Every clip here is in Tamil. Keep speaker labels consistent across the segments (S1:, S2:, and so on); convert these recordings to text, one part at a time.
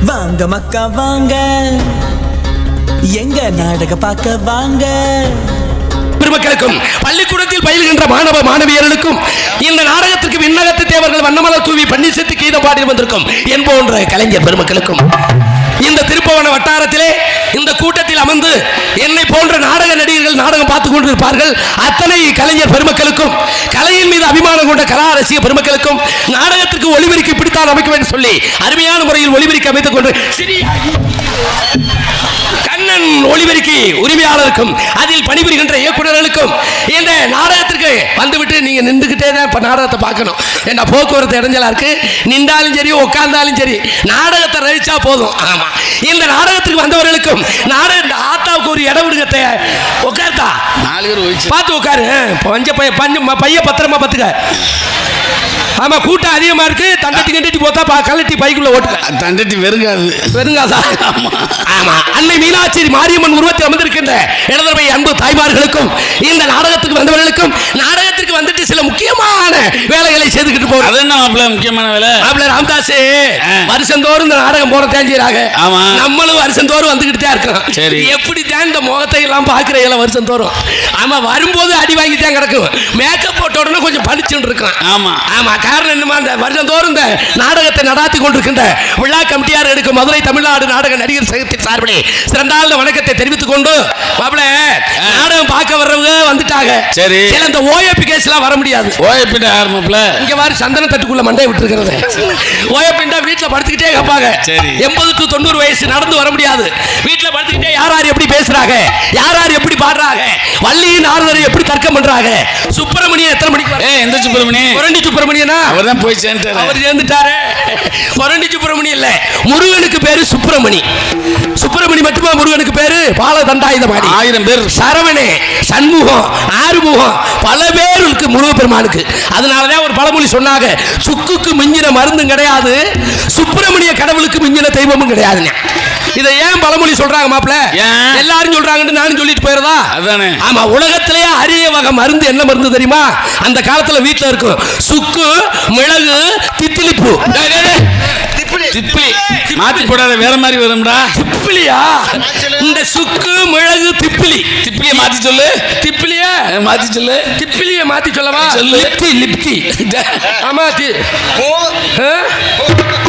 S1: வாங்க மக்கா வாங்க, எங்க நாடக பார்க்க வாங்க.
S2: பெருமக்களுக்கும் பள்ளிக்கூடத்தில் பயில்கின்ற மாணவ மாணவியர்களுக்கும் இந்த நாடகத்திற்கு விண்ணகத்து தேவர்கள் வண்ணமலர் தூவி பன்னிசத்து கீதம் பாடி வந்திருக்கும் என்போன்ற கலைஞர் பெருமக்களுக்கும் இந்த திருப்பவன வட்டாரத்திலே இந்த கூட்டத்தில் அமர்ந்து என்னை போன்ற நாடக நடிகர்கள் நாடகம் பார்த்துக் கொண்டிருப்பார்கள். அத்தனை கலைஞர் பெருமக்களுக்கும் கலையின் மீது அபிமானம் கொண்ட கலா ரசிக பெருமக்களுக்கும் நாடகத்திற்கு ஒளிபெருக்கி இப்படித்தான் அமைக்க வேண்டும் சொல்லி அருமையான முறையில் ஒளிபெருக்கி அமைத்துக் கொண்டு கண்ணன் ஒளிபெருக்கி உரிமையாளருக்கும் அதில் பணிபுரிகின்ற இயக்குநர்களுக்கும் இந்த நாடகத்திற்கு வந்துவிட்டு நீங்க நின்றுகிட்டே தான் இப்ப நாடகத்தை பார்க்கணும். என்ன போக்குவரத்து இடைஞ்சலா இருக்கு, நின்றாலும் சரி உட்கார்ந்தாலும் சரி நாடகத்தை ரசிச்சா போதும். ஆமா, இந்த நாடகத்துக்கு வந்தவர்களுக்கும் நாடக ஆத்தாவுக்கு ஒரு இடம் விடுங்க, உட்கார்த்தா 4 பேர் பார்த்து உட்காரு, பைய பத்திரமா பத்துக்க. ஆமா, கூட்டம் அதிகமா இருக்கு. தண்டட்டி கண்டட்டி போத்தா கலட்டி பைக்குள்ள ஓட்டுக்க. தண்டட்டி வெறுங்காதா? ஆமா, அன்னை மீனாட்சி மாரியம்மன் உருவத்தில் அமர்ந்திருக்கின்ற இடதுபை அன்பு தாய்மார்களுக்கும் இந்த நாடகத்துக்கு வந்தவர்களுக்கும் நாடகத்திற்கு வந்துட்டு சில முக்கியமான வேலைகளை செய்துக்கிட்டு போறோம். அது என்ன முக்கியமான வேலை? ராமதாஸ் வருஷந்தோறும் இந்த நாடகம் போற தேஞ்சிராக. ஆமா, நம்மளும் வருஷந்தோறும் வந்துகிட்டு தான் இருக்கிறோம். சரி, எப்படி தான் இந்த முகத்தை எல்லாம் பாக்குற வருஷந்தோறும். ஆமா, வரும்போது அடி வாங்கி தான் கிடக்கும். மேக்கப் போட்ட உடனே கொஞ்சம் பளிச்சுன்னு இருக்கும். ஆமா ஆமா, காரணம் என்னமா, இந்த வருஷந்தோறும் இந்த நாடகத்தை நடாத்தி கொண்டிருக்கின்ற விழா கமிட்டியார் எடுக்கும் மதுரை தமிழ்நாடு நாடக நடிகர் சங்கத்தின் சார்பிலே சிறந்தாழ்ந்த வணக்கத்தை தெரிவித்துக் கொண்டு மாப்பிள நாடகம் பார்க்க வர்றவங்க வந்துட்டாங்க. சரி, இந்த ஓஏபி கேஸ்லாம் வர முடியாது. ஓஏபி இங்க வாரு, சந்தன தட்டுக்குள்ள மண்டை விட்டு இருக்கிறது. ஓஏபிண்டா வீட்டுல படுத்துக்கிட்டே கேட்பாங்க. 80 to 90 வயசு நடந்து வர முடியாது. வீட்டுல படுத்துக்கிட்டே யார் எப்படி பேசுறாங்க, யார் எப்படி பாடுறாங்க, வள்ளியின் நாரதரை எப்படி தர்க்கம் பண்றாங்க. சுப்பிரமணியன் எத்தனை மணிக்கு? எந்த சுப்பிரமணியன்? புரண்டி சுப்பிரமணியனா? அவர்தான் போய் சேர்ந்துட்டாரு. அவர் சேர்ந்துட்டாரு. புரண்டி சுப்பிரமணியன் இல்ல, முருகனுக்கு பேரு சுப்பிரமணி. சுப்பிரமணி மட்டுமா முருகனுக்கு பேரு? பால தண்டாயுதபாணி 1000 பேர், சரவணே, சண்முகம், ஆறுமுகம், பல பேர் இருக்கு முருகப்பெருமானுக்கு. அதனாலதான் ஒரு பழமொழி சொன்னாங்க, சுக்குக்கு மிஞ்சின மருந்தும் கிடையாது, சுப்பிரமணிய கடவுளுக்கு மிஞ்சின தெய்வமும் கிடையாதுன்னு. இதை ஏன் பழமொழி சொல்றாங்க மாப்பிள்ள? எல்லாரும் சொல்றாங்கன்னு நானும் சொல்லிட்டு போயிருதா? ஆமா, உலகத்திலேயே அரிய வகை மருந்து என்ன மருந்து தெரியுமா? அந்த காலத்துல வீட்டுல இருக்கும் சுக்கு, மிளகு, தித்திலிப்பூ. மாத்தி போடாத, வேற மாதிரி வரும்டா. திப்பிலியா? இந்த சுக்கு, மிளகு, திப்பிலி. திப்பிலிய மாத்தி சொல்லு. திப்பிலிய மாத்தி சொல்லு. திப்பிலிய மாத்தி சொல்லவா? லிப்தி. லிப்தி. ஆமா,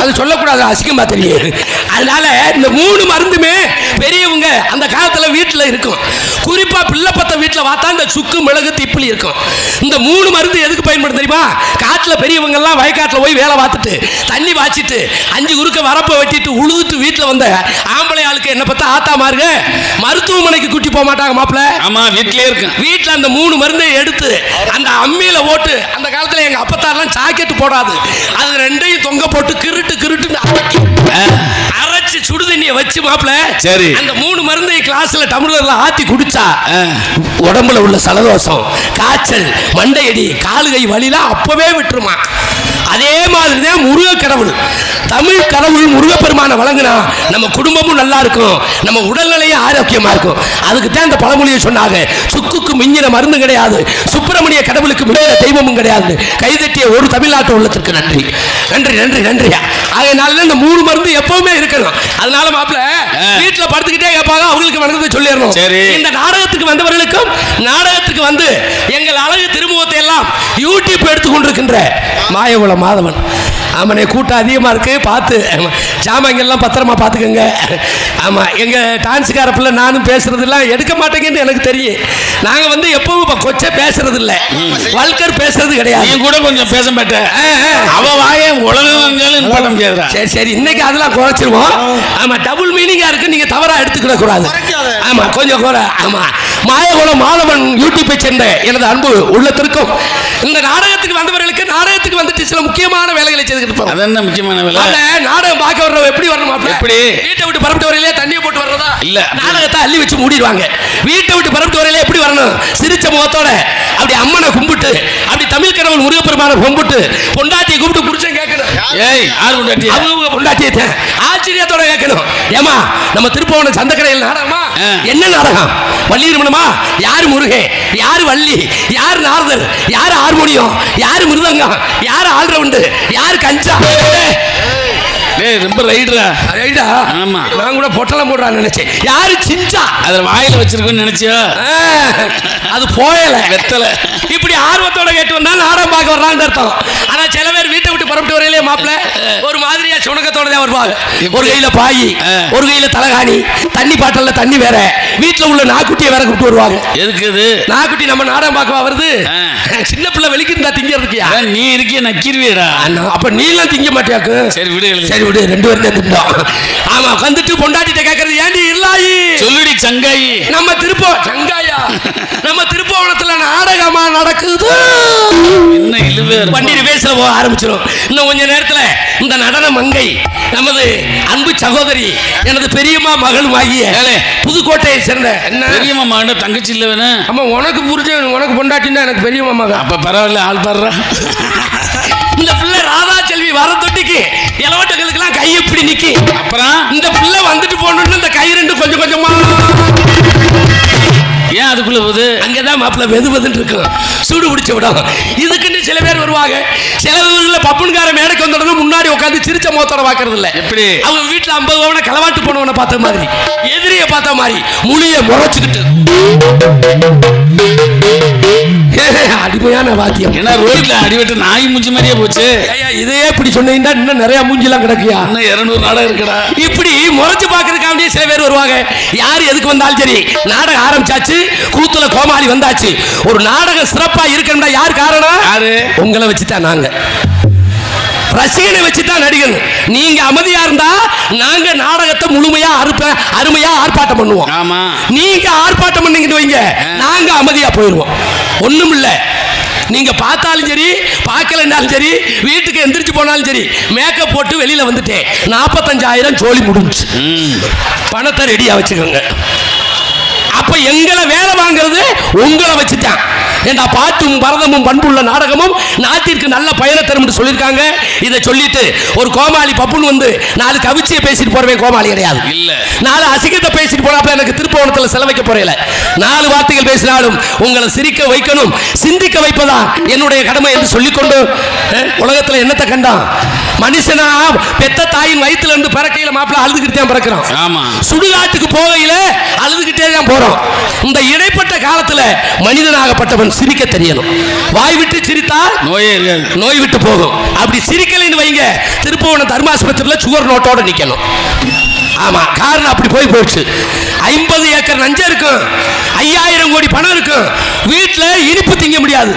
S2: அது சொல்லக்கூடாது, அசிங்கமா தெரியும். அதனால இந்த 3 மருந்துமே பெரியவங்க அந்த காலத்துல வீட்டுல இருக்கும். குறிப்பா பிள்ளைப்பத்த வீட்டுல பார்த்தா இந்த சுக்கு, மிளகு, திப்பிலி இருக்கும். இந்த 3 மருந்து எதுக்கு பயன்படும் தெரியுமா? காட்டுல பெரியவங்க எல்லாம் வயக்காட்டுல போய் வேலை பார்த்துட்டு தண்ணி வாச்சிட்டு 5 குறுக்க வரப்ப வெட்டிட்டு உழுதுட்டு வீட்டுல வந்த ஆம்பளை ஆளுக்கு என்ன பார்த்தா ஆத்தா மாருங்க மருத்துவமனைக்கு கூட்டி போக மாட்டாங்க மாப்பிள்ள. ஆமா, வீட்லயே இருக்கு. வீட்டுல அந்த 3 மருந்தை எடுத்து அந்த அம்மியில ஓட்டு, அந்த காலத்துல எங்க அப்பத்தாரெல்லாம் சாக்கெட்டு போடாது, அது 2ஐயும் தொங்க போட்டு கிருட்டு அரைச்சு சுடு தண்ணியை வச்சு மாப்பிள்ள. சரி, அந்த 3 மருந்தை கிளாஸ்ல டம்ளர்ல ஆத்தி குடிச்சா உடம்புல உள்ள சலதோஷம், காய்ச்சல், மண்டையடி, காலுகை வலிலாம் அப்பவே விட்டுருமா. அதே மாதிரிதான் முருக கடவுள், தமிழ் கடவுள் முருகப்பெருமான வழங்கினா நம்ம குடும்பமும் நல்லா இருக்கும், நம்ம உடல்நிலையும் ஆரோக்கியமா இருக்கும். அதுக்கு தான் இந்த பழமொழியை சொன்னாங்க, சுக்குக்கு மிஞ்சின மருந்து கிடையாது, சுப்பிரமணிய கடவுளுக்கு மிஞ்சின தெய்வமும் கிடையாது. கைதட்டிய ஒரு தமிழ்நாட்டு உள்ளத்திற்கு நன்றி நன்றி நன்றி நன்றியா. அதனால இந்த 3 மருந்து எப்பவுமே இருக்கணும். அதனால மாப்பிள்ள வீட்டுல படுத்துக்கிட்டே கேட்பாங்க, அவங்களுக்கு வணக்கத்தை சொல்லிடணும். இந்த நாடகத்துக்கு வந்தவர்களுக்கும் நாடகத்துக்கு வந்து எங்கள் அழகு திருமுகத்தை எல்லாம் யூடியூப் எடுத்துக்கொண்டிருக்கின்ற மாயகுல மாதவன், ஆமாண்ணே கூட்டம் அதிகமாக இருக்கு, பார்த்து ஜாமாங்கெல்லாம் பத்திரமா பார்த்துக்கோங்க. ஆமாம், எங்கள் டான்ஸுக்கார பிள்ளை நானும் பேசுறதுலாம் எடுக்க மாட்டேங்கன்னு எனக்கு தெரியும். நாங்கள் வந்து எப்பவும் இப்போ கொச்சை பேசுறது இல்லை, வல்கர் பேசுறது கிடையாது. நீ கூட கொஞ்சம் பேச மாட்டேன், அவ வாய உலகம் பண்ண முடியாது. சரி சரி, இன்னைக்கு அதெல்லாம் குறைச்சிருவோம். ஆமாம், டபுள் மீனிங்காக இருக்கு, நீங்கள் தவறாக எடுத்துக்கிட கூடாது. ஆமாம், கொஞ்சம் கூட. ஆமாம், மாயகுலம் மாதவன் யூடியூப்பை சேர்ந்த எனது அன்பு உள்ளத்திற்கும் இந்த நாடகத்துக்கு வந்தவர்களுக்கு நாடகத்துக்கு வந்துட்டு சில முக்கியமான வேலைகளை செய்துக்கிட்டு போறோம். அது என்ன முக்கியமான வேலை? நாடகம் பார்க்க வர்றவங்க எப்படி வரணும்? எப்படி வீட்டை விட்டு பரப்பிட்டு வரையிலே தண்ணியை போட்டு வர்றதா இல்ல, நாடகத்தை அள்ளி வச்சு மூடிடுவாங்க. வீட்டை விட்டு பரப்பிட்டு வரையிலே எப்படி வரணும்? சிரிச்ச முகத்தோட அப்படி அம்மனை கும்பிட்டு, அப்படி தமிழ் கடவுள் முருகப்பெருமான கும்பிட்டு, பொண்டாட்டியை கூப்பிட்டு புடிச்சேன் கேட்கணும். ஏய், யார் பொண்டாட்டி? அவங்க பொண்டாட்டியை ஆச்சரியத்தோட கேட்கணும். ஏமா, நம்ம திருப்பவன சந்தக்கடையில் நாடகமா? என்ன நாடகம்? வள்ளி திருமணமா? யாரு முருகே, யாரு வள்ளி, யாரு நாரதர், யாரு ஹார்மோனியம், யாரு மிருதங்கம், யாரு ஆல்ரவுண்டு, யாரு கஞ்சா?
S3: டேய் ரொம்ப ரைடரா.
S2: ரைடா?
S3: ஆமா.
S2: நான் கூட பொட்டலம் போடுறான்னு நினைச்சேன். யாரு சிஞ்சா?
S3: அதில் வாயில வச்சிருக்கோன்னு நினைச்சியா?
S2: அது போயல
S3: வெத்தல.
S2: இப்படி ஆர்வத்தோட கேட்டு வந்தா நாடகம் பார்க்க வர்றான்னு அர்த்தம். ஆனா சில பேர் வீட்டை விட்டு புறப்பட்டு வரையிலே மாப்பிள்ள ஒரு மாதிரியா சுணக்கத்தோட தான் வருவாங்க. ஒரு கையில பாய், ஒரு கையில தலகாணி, தண்ணி பாட்டல்ல தண்ணி வேற, வீட்டுல உள்ள நாக்குட்டியை வேற கூப்பிட்டு வருவாங்க.
S3: எதுக்கு இது?
S2: நாக்குட்டி நம்ம நாடகம் பார்க்கவா வருது? சின்ன பிள்ளை வெளிக்கு இருந்தா திங்கிறதுக்கியா?
S3: நீ இருக்கிய நக்கிருவியடா.
S2: அப்ப நீ எல்லாம் திங்க மாட்டியாக்கு?
S3: சரி விடு.
S2: சரி விடு, 2 பேரும் திண்டோம். ஆமா, வந்துட்டு பொண்டாட்டிட்ட கேட்கறது ஏண்டி இல்லாயி
S3: சொல்லுடி சங்காயி.
S2: நம்ம சங்காயா நம்ம திருப்போணத்துல நாடகமா நடக்குது.
S3: என்ன இழுவே
S2: வண்டி பேசல போக ஆரம்பிச்சிடும். இன்னும் கொஞ்ச நேரத்துல இந்த நடன மங்கை நமது அன்பு சகோதரி எனது பெரியம்மா மகளும் ஆகிய புதுக்கோட்டையை சேர்ந்த என்ன
S3: பெரியம்மா மகன் தங்கச்சி இல்ல வேணா?
S2: ஆமா, உனக்கு புரிஞ்ச உனக்கு பொண்டாட்டின்னா எனக்கு பெரியம்மா மகன்.
S3: அப்ப பரவாயில்ல, ஆள் பாடுறா.
S2: இந்த பிள்ளை ராதா செல்வி வர தொட்டிக்கு இளவட்டங்களுக்கெல்லாம் கை எப்படி நிக்கி.
S3: அப்புறம்
S2: இந்த பிள்ளை வந்துட்டு போனோம்னு இந்த கை ரெண்டு கொஞ்சம் கொஞ்சமா
S3: ஏன் அதுக்குள்ள போகுது?
S2: அங்கதான் மாப்பிள்ள வெதுவதுன்னு இருக்கும், சூடு பிடிச்ச விடும். இதுக்குன்னு சில பேர் வருவாங்க. சில ஊர்ல பப்புன்கார மேடைக்கு வந்தோட முன்னாடி உட்காந்து சிரிச்ச முகத்தோட பாக்குறது இல்ல. எப்படி? அவங்க வீட்டுல 50 பவனை களவாட்டு போனவனை பார்த்த மாதிரி, எதிரிய பார்த்த மாதிரி முழிய முறைச்சுக்கிட்டு அடிமையான வாத்தியம்.
S3: ஏன்னா ரோட்ல அடிபட்டு நாய் மூஞ்சி மாதிரியே போச்சு.
S2: இதே இப்படி சொன்னீங்கன்னா இன்னும் நிறைய மூஞ்சிலாம் கிடக்குயா.
S3: இன்னும் 200 நாடகம் இருக்குடா.
S2: இப்படி முறைச்சு பாக்குறதுக்காக சில பேர் வருவாங்க. யாரு எதுக்கு வந்தாலும் சரி, நாடகம் ஆரம்பிச்சாச்சு, கூத்துல கோமாளி வந்தாச்சு, ஒரு நாடகம் சிறப்பா இருக்கணும்னா யார் காரணம்? யாரு? உங்களை வச்சுதான் நாங்க, ரசிகனை வச்சுதான் நடிகர். நீங்க அமைதியா இருந்தா நாங்க நாடகத்தை முழுமையா அருமையா ஆர்ப்பாட்டம் பண்ணுவோம்.
S3: ஆமா,
S2: நீங்க ஆர்ப்பாட்டம் பண்ணீங்கன்னு வைங்க, நாங்க அமைதியா போயிடுவோம். ஒண்ணும் இல்ல, நீங்க பார்த்தாலும் சரி பார்க்கலன்னாலும் சரி, வீட்டுக்கு எந்திரிச்சு போனாலும் சரி, மேக்கப் போட்டு வெளியில வந்துட்டேன், 45,000 ஜோலி முடிஞ்சு, பணத்தை ரெடியா வச்சுக்கோங்க. அப்ப எங்களை வேலை வாங்குறது உங்களை வச்சுட்டான். ஏண்டா பாட்டும் பரதமும் பண்புள்ள நாடகமும் நாட்டிற்கு நல்ல பயனை தரும் என்று சொல்லியிருக்காங்க. இதை சொல்லிட்டு ஒரு கோமாளி பப்புன்னு வந்து 4 கவிச்சியை பேசிட்டு போறவன் கோமாளி கிடையாது. இல்ல, 4 அசிங்கத்தை பேசிட்டு போறாப்ப எனக்கு திருப்பவனத்தில் செலவைக்க போறேன். 4 வார்த்தைகள் பேசினாலும் உங்களை சிரிக்க வைக்கணும், சிந்திக்க வைப்பதா என்னுடைய கடமை என்று சொல்லிக்கொண்டு, உலகத்தில் என்னத்தை கண்டான் மனுஷனா பெத்த தாயின் வயிற்றுல இருந்து பிறக்கையில மாப்பிள்ள அழுதுகிட்டு தான் பிறக்கிறோம். ஆமா, சுடுகாட்டுக்கு போகையில அழுதுகிட்டே தான் போறோம். இந்த இடைப்பட்ட காலத்துல மனிதனாகப்பட்டவன் சிரிக்க தெரியணும். வாய் விட்டு சிரித்தால் நோய் விட்டு போகும். அப்படி சிரிக்கலைன்னு வைங்க, திருப்பவனம் தர்மாஸ்பத்திரியில் சுகர் நோட்டோட நிக்கணும். ஆமா, காரணம் அப்படி போயிடுச்சு. 50 ஏக்கர் நஞ்சம் இருக்கும், 5000 கோடி பணம் இருக்கும், வீட்டுல இனிப்பு திங்க முடியாது,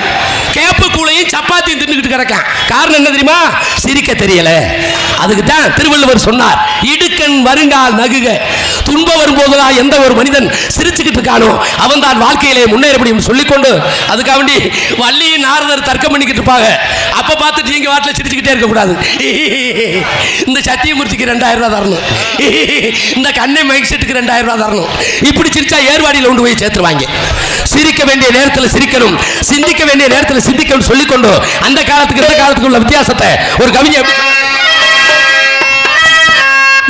S2: கேப்ப கூளையும் சப்பாத்தியும் தின்னுக்கிட்டு கிடக்கான். காரணம் என்ன தெரியுமா? சிரிக்க தெரியல. அதுக்கு தான் திருவள்ளுவர் சொன்னார், இடுக்கண் வருங்கால் நகுக. துன்பம் வரும்போதுதான் எந்த ஒரு மனிதன் சிரிச்சுக்கிட்டு இருக்கானோ அவன் தான் வாழ்க்கையிலே முன்னேற முடியும் சொல்லிக்கொண்டு, அதுக்காக வேண்டி வள்ளியும் நாரதர் தர்க்கம் பண்ணிக்கிட்டு இருப்பாங்க. அப்ப பார்த்துட்டு நீங்க வாட்டில் சிரிச்சுக்கிட்டே இருக்கக்கூடாது. இந்த சத்தியமூர்த்திக்கு 2000 ரூபாய் தரணும், இந்த கண்ணை மைக் செட்டுக்கு 2000 ரூபாய் தரணும். இப்படி சிரிச்சா ஏர்வாடியில் கொண்டு போய் சேர்த்துருவாங்க. சிரிக்க வேண்டிய நேரத்தில் சிரிக்கணும், சிந்திக்க வேண்டிய நேரத்தில் சிந்திக்கணும் சொல்லிக்கொண்டு, அந்த காலத்துக்கு இந்த காலத்துக்கு உள்ள வித்தியாசத்தை ஒரு கவிஞர்,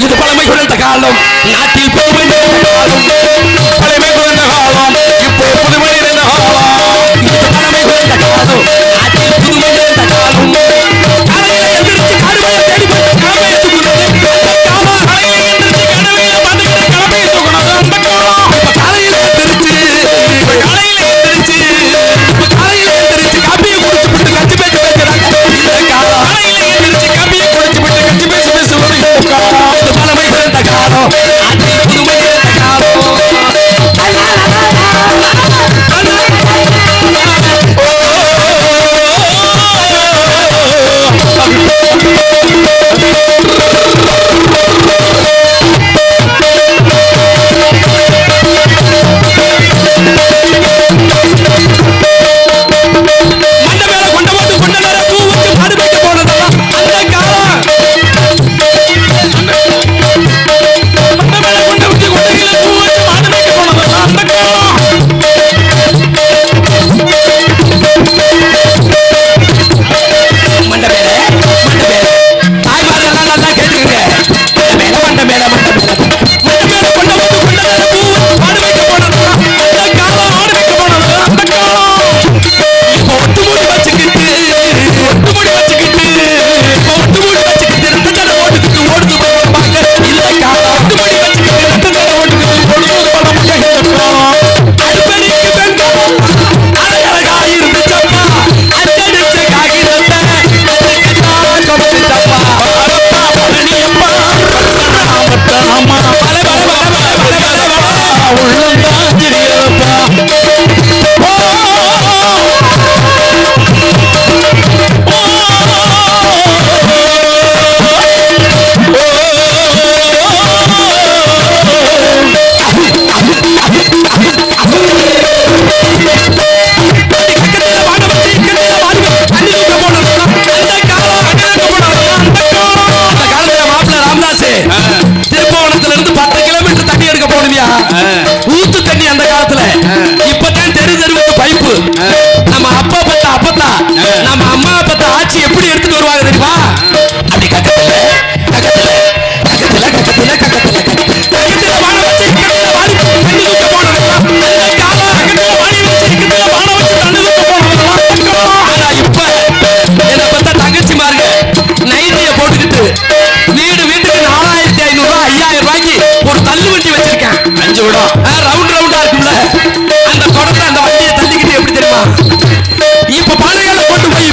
S2: இது பழமை குறைந்த காலம், நாட்டில் பழமை குறைந்த காலம், இப்போ புதுமை நிறைந்த காலம், இது பழமை குறைந்த காலம், நாட்டில் புதுமை நிறைந்த காலம். காலையில எந்திரிச்சு கருமையை தேடி போய் கடமையை தூக்குறது, காலையில எந்திரிச்சு கடமையில பார்த்துக்கிட்டு கடமையை தூக்கணும். அந்த காலம் காலையில எந்திரிச்சு காப்பியை குடிச்சு விட்டு கட்சி பேச்சு பேசுறாங்க. இந்த காலம் காலையில எந்திரிச்சு காப்பியை குடிச்சு விட்டு கட்சி பேச்சு பேசுவது இந்த காலம். பழமை குறைந்த காலம், புதுமை நிறைந்த காலம். வச்சு எப்படி எடுத்துட்டு வருவாங்க தெரியுமா? அப்படி கக்கத்துல வாழ வச்சு இக்கத்துல வாடி தண்ணி தூக்க போனதெல்லாம் வாடி வச்சு இக்கத்துல வாழ வச்சு தண்ணி தூக்க போனதெல்லாம். ஆனா இப்ப என்ன பார்த்தா தங்கச்சிமாருங்க நைட்டிய போட்டுக்கிட்டு வீட்டுக்கு 4500 ரூபாய் 5000 ரூபாய்க்கு ஒரு தள்ளு வண்டி வச்சிருக்கேன். 5 விடம் ரவுண்டா இருக்கும்ல, அந்த குடத்தை அந்த வண்டியை தள்ளிக்கிட்டு எப்படி தெரியுமா இப்ப பழையால கொண்டு போய்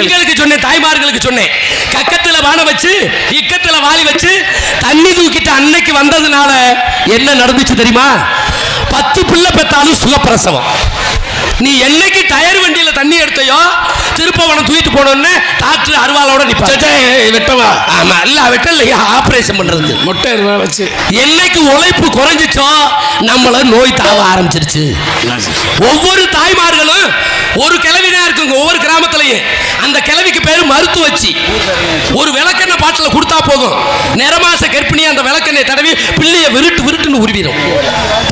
S2: பெண்களுக்கு சொன்னேன், தாய்மார்களுக்கு சொன்னேன். கக்கத்துல வாழ வச்சு இக்கத்துல வாளி வச்சு தண்ணி தூக்கிட்டு அன்னைக்கு வந்ததுனால என்ன நடந்துச்சு தெரியுமா? 10 பிள்ளை பெத்தாலும் சுகப்பிரசவம். நீ என்னைக்கு டயர் வண்டியில தண்ணி எடுத்தையோ திருப்பவனம் தூக்கிட்டு போனோன்னு டாக்டர் அருவாளோட வெட்டவா? ஆமா, இல்ல வெட்டலையா, ஆபரேஷன் பண்றது
S3: மொட்டை அருவா வச்சு.
S2: என்னைக்கு உழைப்பு குறைஞ்சிச்சோ நம்மள நோய் தாவ ஆரம்பிச்சிருச்சு. ஒவ்வொரு தாய்மார்களும் ஒரு கிழவினா இருக்குங்க ஒவ்வொரு கிராமத்திலையும். அந்த கிழவிக்கு பேரு மருத்துவச்சி. ஒரு விளக்கெண்ணெய் பாட்டில கொடுத்தா போதும், நிறமாச கர்ப்பிணி அந்த விளக்கெண்ணெய் தடவி பிள்ளைய விருட்டுன்னு உருவிடும்.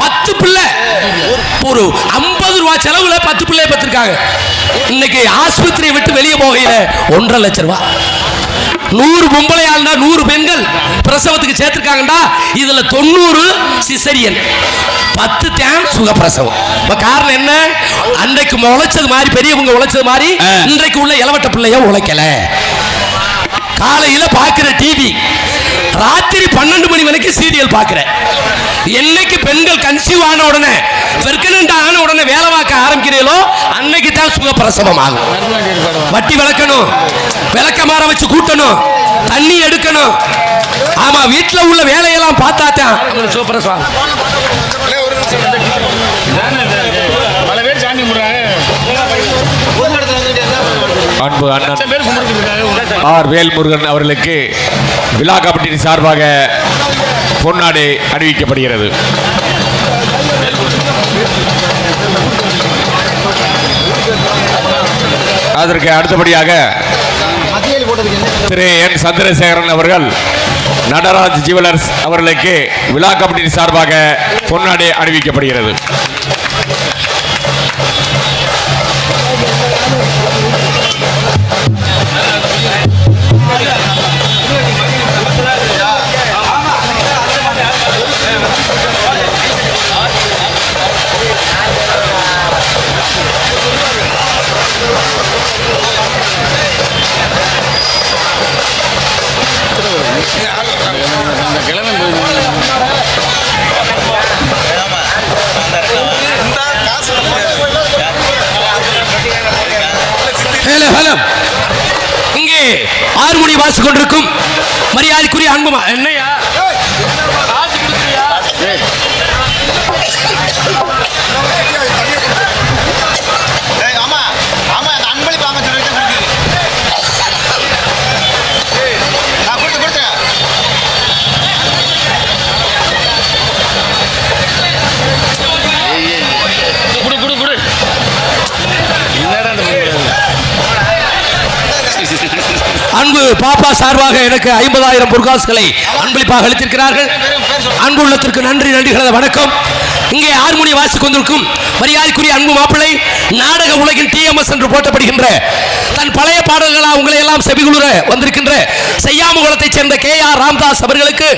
S2: 10 பிள்ளை ஒரு 50 ரூபாய் செலவுல 10 பிள்ளைய பெற்றிருக்காங்க. இன்னைக்கு ஆஸ்பத்திரியை விட்டு வெளியே போகையில 1.5 லட்சம் ரூபாய். 100 பொம்பளை ஆளுனா 100 பெண்கள் பிரசவத்துக்கு சேர்த்திருக்காங்கடா. இதுல 90 சிசரியன், 10 தான் சுகப்பிரசவம். இப்ப காரணம் என்ன? அன்றைக்கு உழைச்சது மாதிரி பெரியவங்க உழைச்சது மாதிரி இன்றைக்கு உள்ள இளவட்ட பிள்ளைய உழைக்கல. காலையில பாக்குற டிவி, ராத்திரி 12 மணி வரைக்கும் சீரியல் பாக்குற. என்னைக்கு பெண்கள் கன்சீவ் ஆன உடனே பிரெக்னன்ட் ஆன உடனே வேலை பார்க்க ஆரம்பிக்கிறீங்களோ அன்னைக்கு தான் சுகப்பிரசவம் ஆகும். வட்டி விளக்கணும், விளக்கமாற வச்சு கூட்டணும், தண்ணி எடுக்கணும். ஆமா, வீட்டுல உள்ள வேலையெல்லாம் பார்த்தா தான் சுகப்பிரசவம்.
S4: அன்பு அண்ணன் ஆர் வேல்முருகன் அவர்களுக்கு விழா கமிட்டி சார்பாக பொன்னாடை அணிவிக்கப்படுகிறது. அதற்கு அடுத்தபடியாக திரு என் சந்திரசேகரன் அவர்கள் நடராஜ் ஜுவல்லர்ஸ் அவர்களுக்கு விழா கமிட்டி சார்பாக பொன்னாடை அணிவிக்கப்படுகிறது.
S2: இங்கே 6 மணி வாசிக் கொண்டிருக்கும் மரியாதைக்குரிய அன்புமா என்னையா அன்பு பாப்பா சார்பாக எனக்கு 50,000 பொற்காசுகளை அன்பளிப்பாக அளித்திருக்கிறார்கள். அன்பு உள்ளத்திற்கு நன்றிகளது வணக்கம். இங்கே ஹார்மோனி வாசிக் கொண்டிருக்கும் மரியாதைக்குரிய அன்பு மாப்பிள்ளை, நாடக உலகின் டிஎம்எஸ் என்று போற்றப்படுகின்ற தன் பழைய பாடல்களாக உங்களை எல்லாம் செவிகுளுர வந்திருக்கின்ற செய்யாமுகுளத்தைச் சேர்ந்த KR ராம்தாஸ் அவர்களுக்கு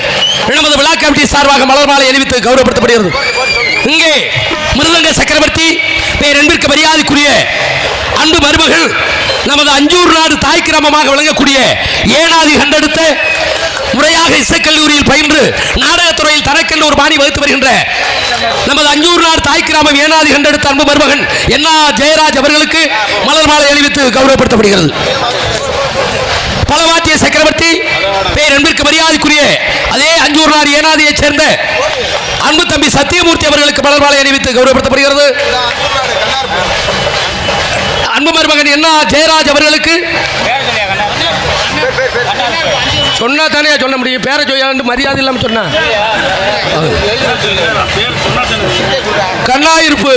S2: நமது விழா கமிட்டி சார்பாக மலர் மாலை அணிவித்து கௌரவப்படுத்தப்படுகிறது. இங்கே மிருதங்க சக்கரவர்த்தி பேரன்பிற்கு மரியாதைக்குரிய அன்பு மருமகள் நமது அஞ்சூர் நாடு தாய் கிராமமாக விளங்கக்கூடிய ஏனாதி கண்டெடுத்த முறையாக இசைக்கல்லூரியில் பயின்று நாடகத்துறையில் தனக்கென்று ஒரு பாணி வகுத்து வருகின்ற நமது அஞ்சூர் நாடு தாய் கிராமம் ஏனாதி கண்டெடுத்த அன்பு மருமகன் என்ஆ ஜெயராஜ் அவர்களுக்கு மலர் மாலை அணிவித்து கௌரவப்படுத்தப்படுகிறது. பலவாத்திய சக்கரவர்த்தி பேரன்பிற்கு மரியாதைக்குரிய அதே அஞ்சூர் நாடு ஏனாதியைச் சேர்ந்த அன்பு தம்பி சத்தியமூர்த்தி அவர்களுக்கு மலர் மாலை அணிவித்து கௌரவப்படுத்தப்படுகிறது. அன்பு மருமகன் என்ன ஜெயராஜ் அவர்களுக்கு சொன்னா தானே சொல்ல முடியும். பேரை சொல்ல மரியாதை இல்லாம சொன்னா கண்ணாயிருப்பு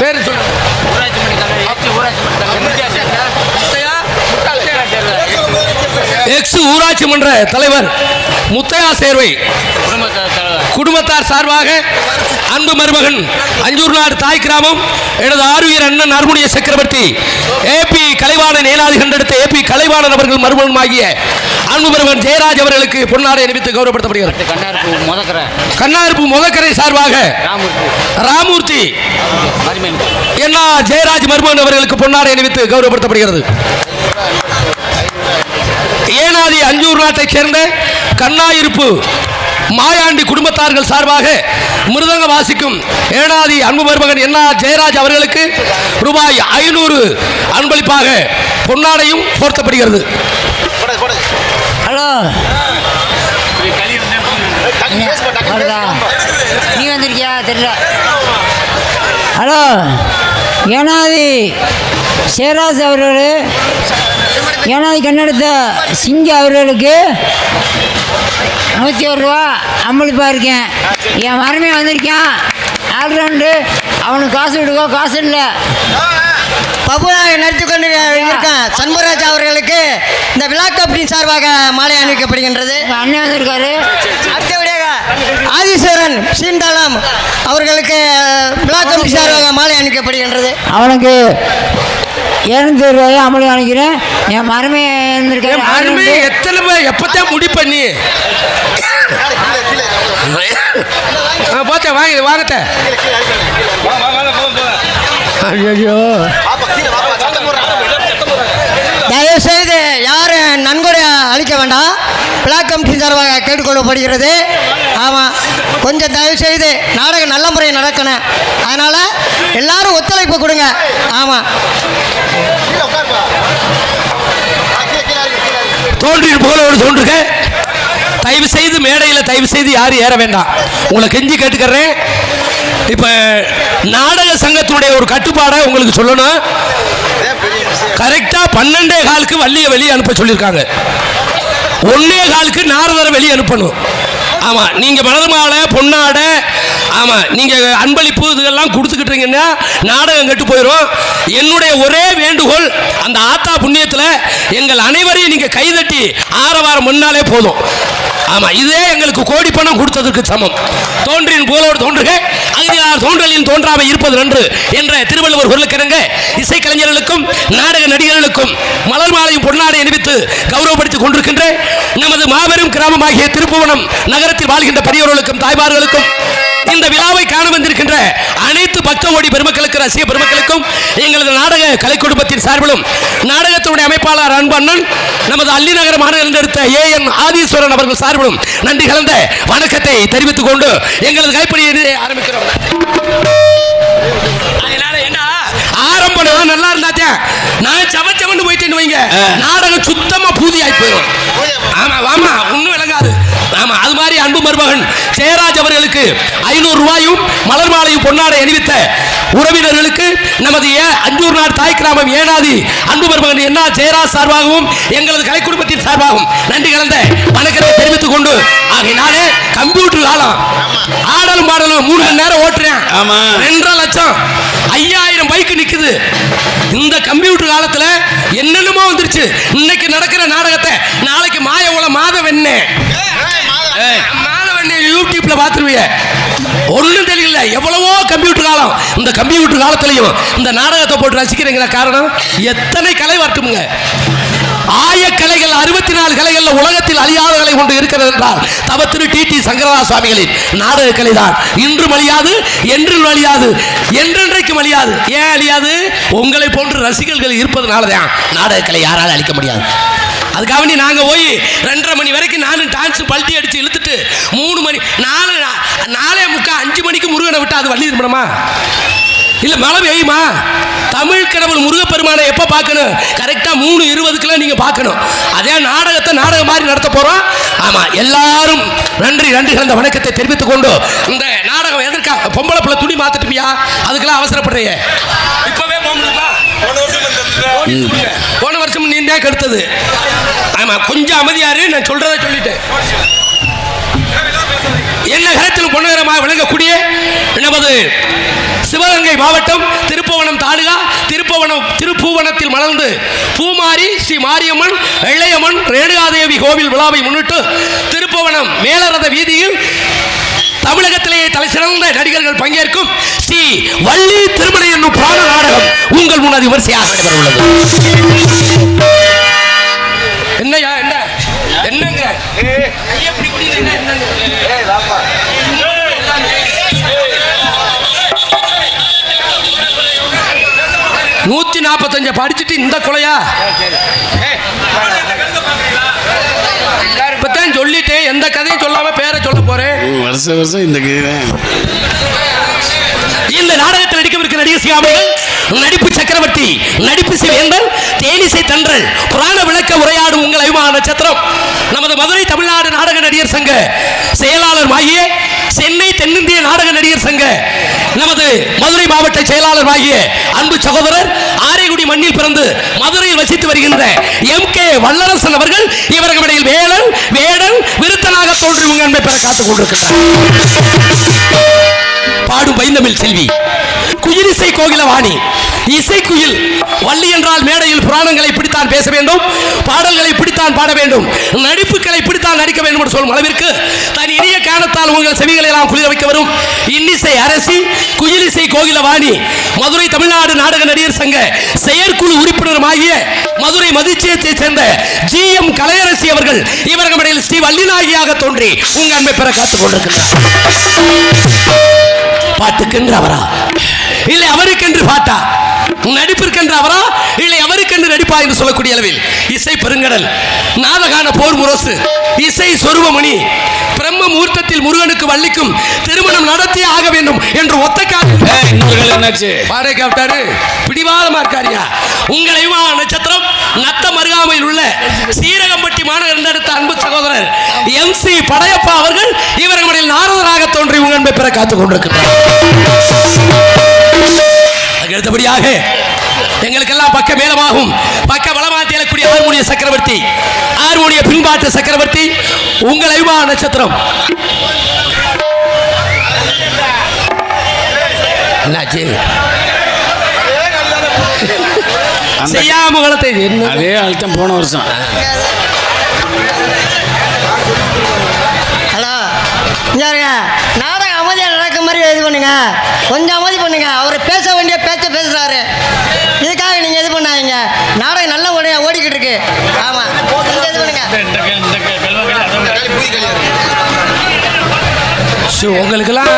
S2: பேர் சொல்ல எக்ஸ் ஊராட்சி மன்ற தலைவர் முத்தையா சேர்வை குடும்பத்தார் சார்பாக அன்பு மருமகன் அஞ்சூர் நாடு தாய் கிராமம் எனது ஆறுயிர் அண்ணன் அருமுனிய சக்கரவர்த்தி ஏபி கலைவாணன் ஏனாதி கண்டெடுத்த ஏபி கலைவாணன் அவர்கள் மருமகனாகிய அன்பு மருமகன் ஜெயராஜ் அவர்களுக்கு பொன்னாடை அணிவித்து கௌரவப்படுத்தப்படுகிறது. கண்ணாயிருப்பு முதக்கரை சார்பாக ராமூர்த்தி என்ன ஜெயராஜ் மருமகன் அவர்களுக்கு பொன்னாடை அணிவித்து கௌரவப்படுத்தப்படுகிறது. ஏனாதி அஞ்சூர் நாட்டைச் சேர்ந்த கண்ணாயிருப்பு மாயாண்டி குடும்பத்தார்கள் சார்பாக மிருதங்க வாசிக்கும் ஏனாதி அன்பு மருமகன் என்ன ஜெயராஜ் அவர்களுக்கு ரூபாய் 500 அன்பளிப்பாக பொன்னாடையும் போர்த்தப்படுகிறது.
S5: ஹலோ, நீ வந்திருக்கியா தெரியல. ஹலோ, ஏனாதி சேராஜ் அவர்கள் ஏனாதி கண்ணெடுத்த சிங்க அவர்களுக்கு 101 ரூபா அம்பளிப்பாக இருக்கேன். என் மருமையை வந்திருக்கேன் ஆல்ரவுண்டு. அவனுக்கு காசு விடுக்கோ, காசு இல்லை.
S6: பபுலாக நடத்தி கொண்டு இருக்கேன் சண்முகராஜ் அவர்களுக்கு இந்த விழா கமிட்டி சார்பாக மாலை அணிவிக்கப்படுகின்றது.
S5: அண்ணன் வந்திருக்காரு.
S6: அடுத்தபடியாக ஆதிஸ்வரன் சீண்டாலம் அவர்களுக்கு விழா கமிட்டி சார்பாக மாலை அணிவிக்கப்படுகின்றது.
S5: அவனுக்கு 200 ரூபாயை அமளி அனுக்கிறேன். என் மருமையை இருந்திருக்காரு.
S2: எத்தனை பேர் எப்பத்தான் முடி பண்ணி போச்சா வாங்க வாங்கத்த. ஐயோ,
S6: தயவுசெய்து யாரும் நன்கொடை அளிக்க வேண்டாம், விழா கமிட்டி சார்பாக கேட்டுக்கொள்ளப்படுகிறது. ஆமாம், கொஞ்சம் தயவுசெய்து நாடகம் நல்ல முறையில் நடக்கணும். அதனால் எல்லாரும் ஒத்துழைப்பு கொடுங்க. ஆமாம்,
S2: தோன்றிய புகழோடு தோன்றுக. தயவு செய்து மேடையில் தயவு செய்து யாரும் ஏற வேண்டாம். உங்களை கெஞ்சி கேட்டுக்கிறேன். இப்போ நாடக சங்கத்தினுடைய ஒரு கட்டுப்பாடை உங்களுக்கு சொல்லணும். கரெக்டாக 12:15 வள்ளியை வெளியே அனுப்ப சொல்லியிருக்காங்க. 1:15 நாரதரை வெளியே அனுப்பணும். ஆமாம், நீங்கள் மனது மாலை பொன்னாடை ஆமாம் நீங்கள் அன்பளிப்பு இதெல்லாம் கொடுத்துக்கிட்டீங்கன்னா நாடகம் கெட்டு போயிடும். என்னுடைய ஒரே வேண்டுகோள், அந்த ஆத்தா புண்ணியத்தில் எங்கள் அனைவரையும் நீங்கள் கைதட்டி ஆரவாரம் முன்னாலே போதும். ஆமாம், இதே எங்களுக்கு கோடி பணம் கொடுத்ததற்கு சமம். தோன்றின் புகழோடு தோன்றுக, அகதியார் தோன்றலின் தோன்றாமை இருப்பது நன்று என்ற திருவள்ளுவர் குரலுக்கிணங்க இசைக்கலைஞர்களுக்கும் நாடக நடிகர்களுக்கும் மலர் மாலையும் பொன்னாடை அணிவித்து கௌரவப்படுத்திக் கொண்டிருக்கின்ற நமது மாபெரும் கிராமமாகிய திருப்புவனம் நகரத்தில் வாழ்கின்ற பெரியவர்களுக்கும் தாய்மார்களுக்கும் இந்த விழாவை காண வந்திருக்கின்ற அனைத்து பக்த ஓடி பெருமக்களுக்கு ரசிக பெருமக்களுக்கும் எங்களது நாடக கலை குடும்பத்தின் சார்பிலும் நாடகத்தினுடைய அமைப்பாளர் அன்பு அண்ணன் நமது அல்லிநகர மாநிலம் எடுத்த ஏஎன் ஆதீஸ்வரன் அவர்கள் சார்பிலும் நன்றி கலந்த வணக்கத்தை தெரிவித்துக் கொண்டு எங்களது கைப்பணியை ஆரம்பிக்கிறோம். ஆரம்பம் நல்லா இருந்தாத்தே, நான் சமச்சமன்னு போயிட்டேன்னு வைங்க, நாடகம் சுத்தமா பூதியாகி போயிடும். ஆமா ஆமா, ஒன்றும் விளங்காது. ஆமா, அது மாதிரி அன்பு மருமகன் ஜெயராஜ் அவர்களுக்கு 500 ரூபாயும் மலர் மாலையும் பொன்னாடை அணிவித்த உறவினர்களுக்கு நமது அஞ்சூர் நாடு தாய் கிராமம் ஏனாதி அன்பு மருமகன் என்ன ஜெயராஜ் சார்பாகவும் எங்களது கலை குடும்பத்தின் சார்பாகவும் நன்றி கலந்த வணக்கத்தை தெரிவித்துக் கொண்டு, ஆகையினாலே கம்ப்யூட்டர் காலம் ஆடலும் பாடலும் 3 மணி நேரம் ஓட்டுறேன். 2.5 லட்சம் 5000 பைக்கு நிக்குது. இந்த கம்ப்யூட்டர் காலத்துல என்னென்னமோ வந்துருச்சு. இன்னைக்கு நடக்கிற நாடகத்தை நாளைக்கு மாதவெண்ணே யூடியூப்ல பாத்துருவீங்க. ஒன்றும் தெரியல, எவ்வளவோ கம்ப்யூட்டர் காலம். இந்த கம்ப்யூட்டர் காலத்திலையும் இந்த நாடகத்தை போட்டு ரசிக்கிறீங்க. காரணம், எத்தனை கலை வரட்டுமுங்க. ஆயக்கலைகள் 64 கலைகள் உலகத்தில் அழியாத கலை கொண்டு இருக்கிறது என்றால் தவ திரு டி சங்கரதாஸ் சுவாமிகளின் நாடக கலை தான். இன்றும் அழியாது, என்றும் அழியாது, என்றென்றைக்கும் அழியாது. ஏன் அழியாது? உங்களை போன்ற ரசிகர்கள் இருப்பதனாலதான் நாடக கலை யாராலும் அழிக்க முடியாது. அதுக்காக நாங்க போய் 2:30 மணி வரைக்கும் நானும் டான்ஸ் பல்ட்டி அடிச்சு இழுத்துட்டு 3 மணி 4:45 5 மணிக்கு முருகனை விட்டு அது வள்ளி திரும்பணுமா? இல்ல மழை பெய்யுமா? தமிழ் கடவுள் முருகப்பெருமானை எப்ப பார்க்கணும்? கரெக்டா 3:20 நீங்க பார்க்கணும். அதே நாடகத்தை நாடகம் மாதிரி நடத்த போறோம். ஆமா, எல்லாரும் நன்றி நன்றி கலந்த வணக்கத்தை தெரிவித்துக் கொண்டு, இந்த நாடகம் எதற்கா பொம்பளை பிள்ளை துணி மாத்திட்டுப்பியா? அதுக்கெல்லாம் அவசரப்படுறீங்க. இப்பவே போக முடியுமா? போன வருஷம் நீ தான் கெடுத்தது. ஆமா, கொஞ்சம் அமைதியாரு, நான் சொல்றதை சொல்லிட்டேன். என்ன கரத்தில் பொன்னகரமாக விளங்கக்கூடிய நமது சிவகங்கை மாவட்டம் திருப்புவனம் தாலுகா திருப்புவனத்தில் மலர்ந்து பூமாரி ஸ்ரீ மாரியம்மன் இளையம்மன் ரேணுகாதேவி கோவில் விழாவை முன்னிட்டு திருப்புவனம் மேலரத வீதியில் தமிழகத்திலேயே தலை சிறந்த நடிகர்கள் பங்கேற்கும் ஸ்ரீ வள்ளி திருமணி என்னும் புராண நாடகம் உங்கள் முன்னாடி விமர்சையாக நடைபெற உள்ளது. என்னையா என்ன என்னங்க 145 படிச்சுட்டு இந்த கொலையா? இப்பதான் சொல்லிட்டேன், எந்த கதையும் சொல்லாம பேரை சொல்ல போறேன்.
S3: வருஷம் இந்த
S2: இந்த நாடகத்தில் நடிக்கவிருக்கிற நடிகர் சிகாமணிகள் நடிப்பு சக்கரவர்த்தி, நடிப்பு சிவேந்தன், தேனிசை தன்றல், புராண விளக்க உரையாடும் உங்கள் அபிமான நட்சத்திரம் நமது மதுரை தமிழ்நாடு நாடக நடிகர் சங்க செயலாளர் ஆகிய சென்னை தென்னிந்திய நாடக நடிகர் சங்க நமது மதுரை மாவட்ட செயலாளர் ஆகிய அன்பு சகோதரர் ஆரைக்குடி மண்ணில் பிறந்து மதுரையில் வசித்து வருகின்ற MK வல்லரசன் அவர்கள் இவர்கள் இடையில் வேடன் விருத்தனாக தோன்றி உங்கள் அன்பை பெற காத்துக் கொண்டிருக்கிறார். பாடும் பைந்தமிழ் செல்வி, குயிலிசை கோகிலவாணி, இசைக்குயில். வள்ளி என்றால் மேடையில் புராணங்களை பிடித்தான் பேச வேண்டும், பாடல்களை பிடித்தான் பாட வேண்டும், நடிப்புகளை பிடித்தான் நடிக்க வேண்டும் என்று சொல்லும் அளவிற்கு தன் இனிய காரணத்தால் உங்கள் செவிகளை எல்லாம் குளிர வைக்க வரும் இன்னிசை அரசி, குயிலிசை கோகிலவாணி, மதுரை தமிழ்நாடு நாடக நடிகர் சங்க செயற்குழு உறுப்பினருமாகிய மதுரை மதிச்சியத்தை சேர்ந்த GM கலையரசி அவர்கள் இவர்கள் இடையில் ஸ்ரீ வள்ளிநாயகியாக தோன்றி உங்கள் அன்பை பெற காத்துக் கொண்டிருக்கிறார். பாட்டுக்கென்று அவரா இல்லை அவருக்கென்று பாட்டா, நடிப்பிற்கென்று அவரா இல்லை அவருக்கென்று நடிப்பா என்று சொல்லக்கூடிய அளவில் இசை பெருங்கடல், நாதகான போர் முரசு, இசை சொருபமணி, பிரம்ம முகூர்த்தத்தில் முருகனுக்கு வள்ளிக்கும் திருமணம் நடத்தி ஆக வேண்டும் என்று ஒத்த பாடை காப்பிட்டாரு. பிடிவாதமா இருக்காரியா? உங்களை நட்சத்திரம் நத்த மருகாமையில் உள்ள சீரகம்பட்டி மாநகர் எடுத்த அன்பு சகோதரர் MC படையப்பா அவர்கள் இவர்களில் நாரதராக தோன்றி உங்கள் அன்பை பெற காத்துக் கொண்டிருக்கிறார். அடுத்தபடியாக எங்களுக்கெல்லாம் பக்க மேலமாகும் பக்க பலமாத்தி எழக்கூடிய ஹார்மோனிய சக்கரவர்த்தி, ஹார்மோனிய பின்பாட்டு சக்கரவர்த்தி உங்கள் அபிமான நட்சத்திரம். என்னாச்சு? செய்யாமகளத்தை
S3: அதே அழுத்தம் போன வருஷம்.
S6: ஹலோ, நாடகம் அமைதியாக நடக்க மாதிரி இது பண்ணுங்க, கொஞ்சம் அமைதி பண்ணுங்க. அவர் பேச வேண்டிய பேசுறாரு, இதுக்காக நீங்க இது பண்ணாதீங்க. நாடகம் நல்ல ஓடிக்கிட்டு இருக்கு. ஆமா, இது பண்ணுங்க.
S2: உங்களுக்கெல்லாம்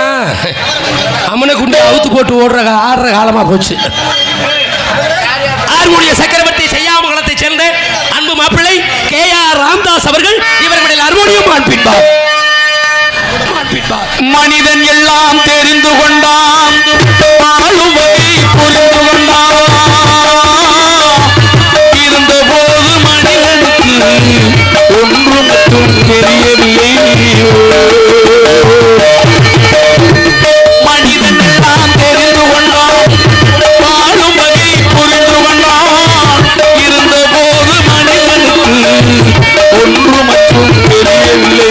S2: அம்மனை குண்டு அவுத்து போட்டு ஆடுற காலமா போச்சு. ஆர்மோனிய சக்கரவர்த்தி செய்யாமகளத்தை சேர்ந்த அன்பு மாப்பிள்ளை KR ராம்தாஸ் அவர்கள் இவர்களுடைய ஹார்மோனியம் ஆண்பிப்பார்.
S4: மனிதன் எல்லாம் தெரிந்து கொண்டான், ஆளுமையை புரிந்து கொண்டான், இருந்த போது மனிதனுக்கு ஒன்று மட்டும் தெரியவில்லை. மனிதன் எல்லாம் தெரிந்து கொண்டான், ஆளுமையை புரிந்து கொண்டான், இருந்த போது மனிதனுக்கு ஒன்று மட்டும் தெரியவில்லை.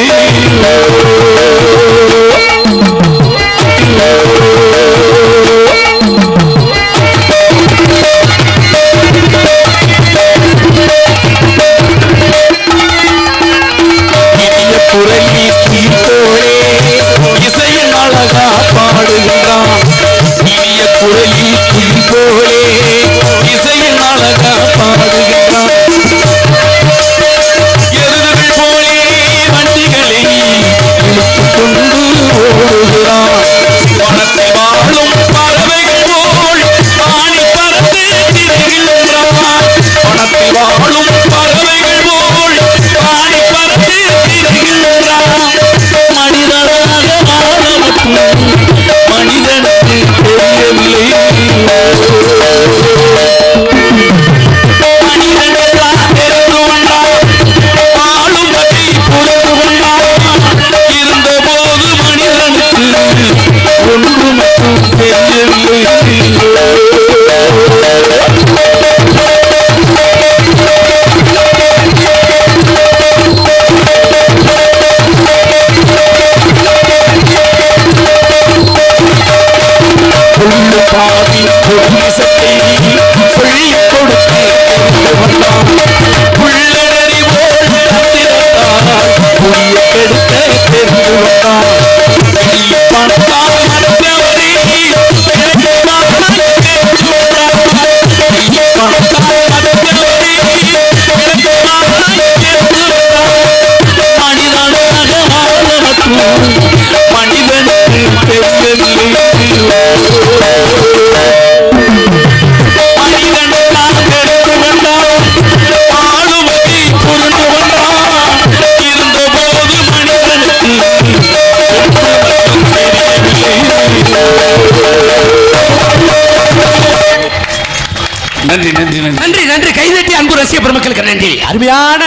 S3: நன்றி நன்றி நன்றி
S2: நன்றி நன்றி. கைதட்டி அன்பு ரசிக பெருமக்களுக்கு நன்றி. அருமையான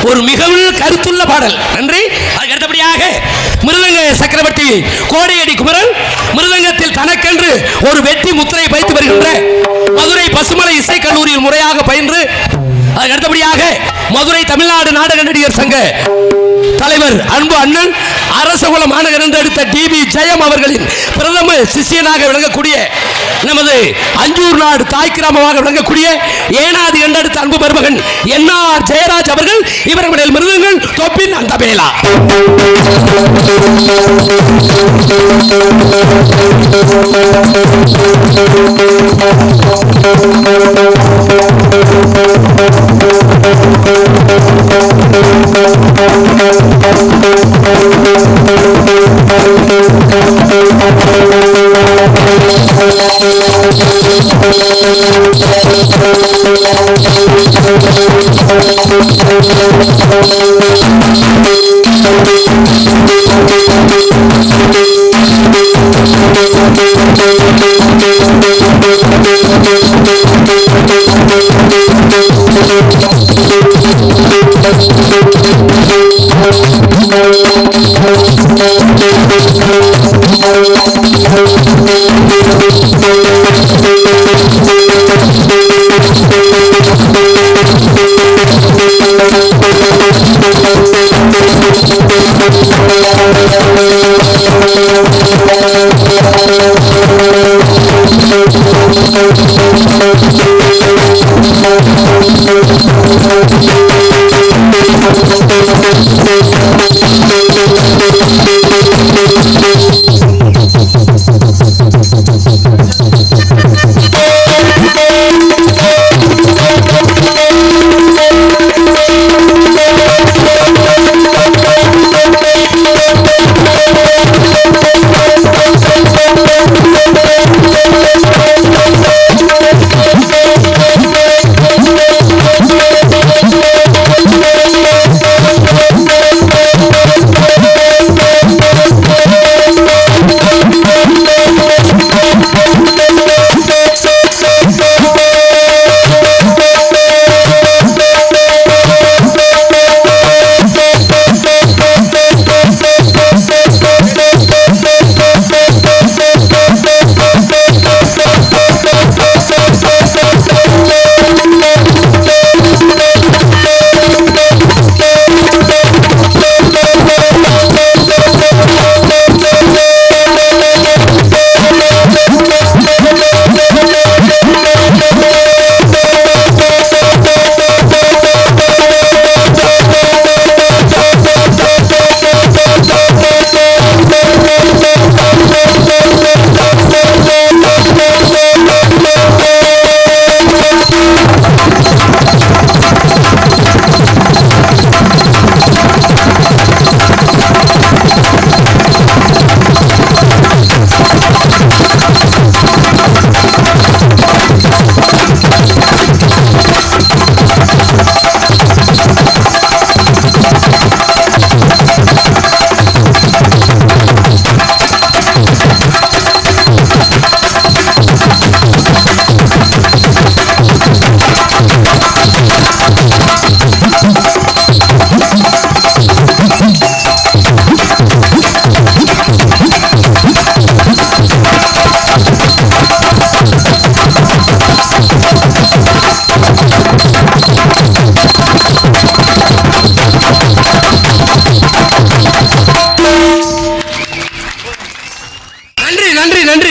S2: ஒரு மிகவும் கருத்துள்ள பாடல். நன்றி. அதுக்கு அடுத்தபடியாக மிருதங்க சக்கரவர்த்தி கோடையடி குமரன் மிருதங்கத்தில் தனக்கென்று ஒரு வெற்றி முத்திரை வைத்து வருகின்ற மதுரை பசுமலை இசை கல்லூரியில் முறையாக பயின்று, அதுக்கு அடுத்தபடியாக மதுரை தமிழ்நாடு நாடக நடிகர் சங்க தலைவர் அன்பு அண்ணன் அரசகுல மாநகர் என்று அடுத்த டிபி ஜெயம் அவர்களின் பிரதம சிஷியனாக விளங்கக்கூடிய நமது அஞ்சூர் நாடு தாய் கிராமமாக விளங்கக்கூடிய ஏனாதி என்றடுத்த அன்பு மருமகன் என்ஆர் ஜெயராஜ் அவர்கள் இவர்களுடைய மிருதங்கள் தொப்பின் அந்த வேளா.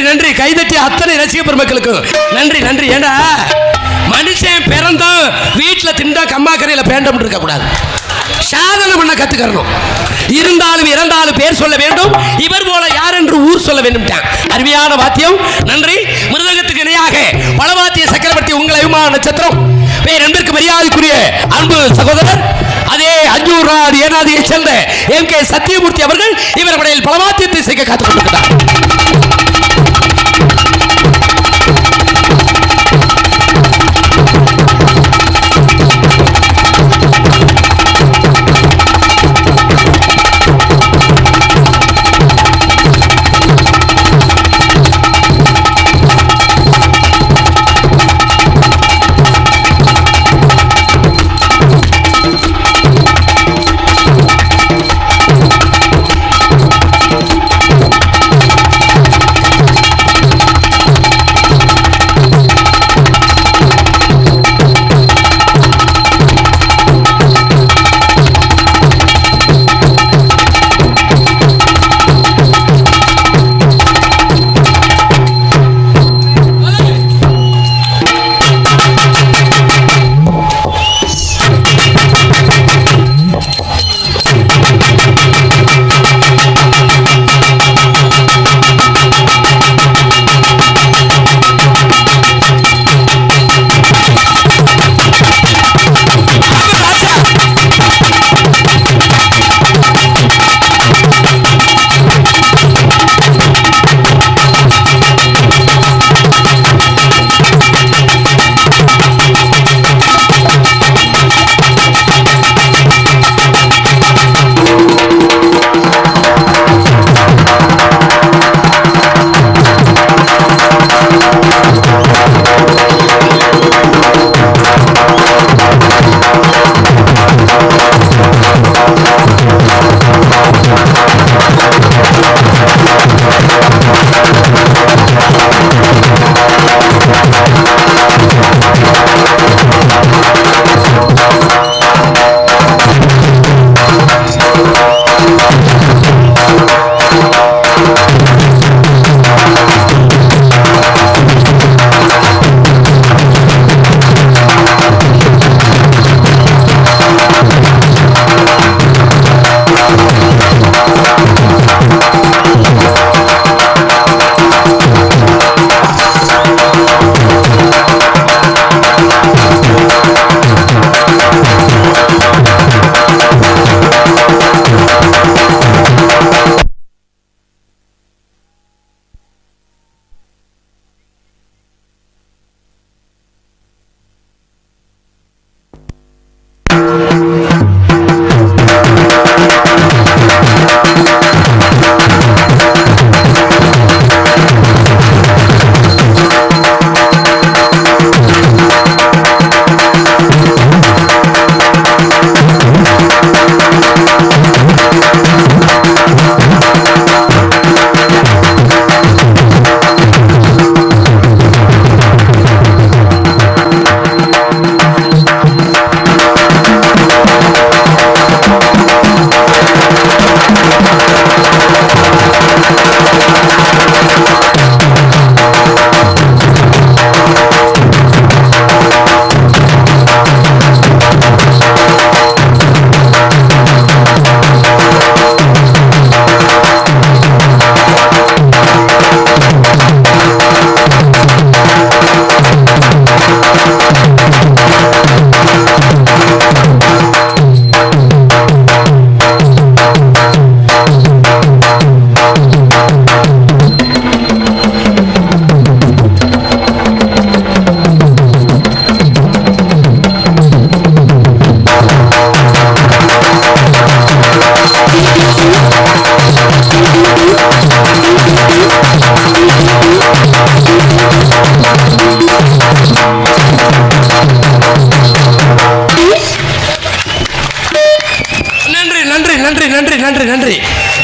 S2: நன்றி. கைதட்டி அத்தனை ரசிக பெருமக்களுக்கு நன்றி நன்றி. ஏண்டா மனுஷன் பிறந்தோம் வீட்டில் திண்டா கம்மாக்கரையில் பேண்டம் இருக்க கூடாது. சாதனை பண்ண கத்துக்கறணும். இருந்தாலும் இறந்தாலும் பேர் சொல்ல வேண்டும். இவர் போல யார் என்று ஊர் சொல்ல வேண்டும். அருமையான வாத்தியம். நன்றி. மிருதங்கத்துக்கு இணையாக பலவாத்திய சக்கரவர்த்தி உங்கள் அபிமான நட்சத்திரம் பேர் என்பதற்கு மரியாதைக்குரிய அன்பு சகோதரர் அதே அஞ்சூர் ஏனாதியை சேர்ந்த எம் கே சத்தியமூர்த்தி அவர்கள் இவர் படையில் பலவாத்தியத்தை செய்ய காத்துக் கொண்டிருக்கிறார்.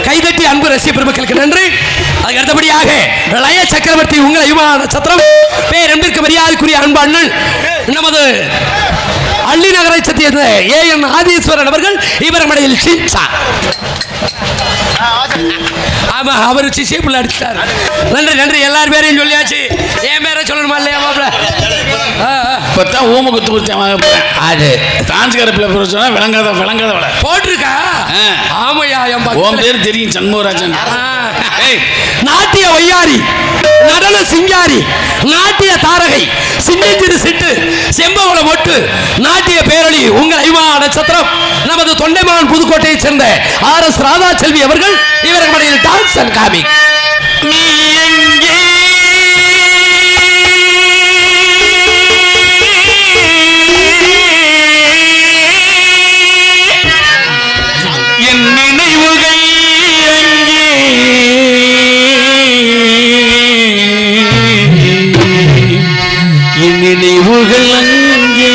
S2: கைதட்டி அன்பு ரசிக பெருமக்களுக்கு நன்றி. அதுக்கு அடுத்தபடியாக லய சக்கரவர்த்தி உங்கள் அபிமான நட்சத்திரம் பேர் என்பதற்கு மரியாதைக்குரிய அன்பு அண்ணன் நமது அள்ளி நகரை சத்திய ஏஎன் ஆதீஸ்வரன் அவர்கள் இவர் மடையில் சிச்சா. ஆமா, அவர் சிசிப்புள்ள அடிச்சார். நன்றி நன்றி, எல்லார் பேரையும் சொல்லியாச்சு. என் பேரை சொல்லணுமா இல்லையா மாப்பிள்ள?
S3: இப்பதான் ஊம குத்து குத்தி வாங்க போறேன்.
S2: அது
S3: தான்ஸ்கார பிள்ளை பேர் சொன்னா விளங்காத வள
S2: போட்டிருக்கா. ஆமையா என்
S3: ஓம் பேர் தெரியும் சண்முகராஜன்.
S2: நாட்டிய வையாரி, நடன சிங்காரி, நாட்டிய தாரகை, சின்னஞ்சிறு சிட்டு, செம்பவள மொட்டு, நாட்டிய பேரொளி உங்கள் ஐமா நட்சத்திரம் நமது தொண்டைமான் புதுக்கோட்டையை சேர்ந்த RS ராதா செல்வி அவர்கள் இவர்கள் டான்ஸ் அண்ட் காமிக்.
S3: நீ எங்கே என் நினைவுகள் எங்கே என் நினைவுகள் அங்கே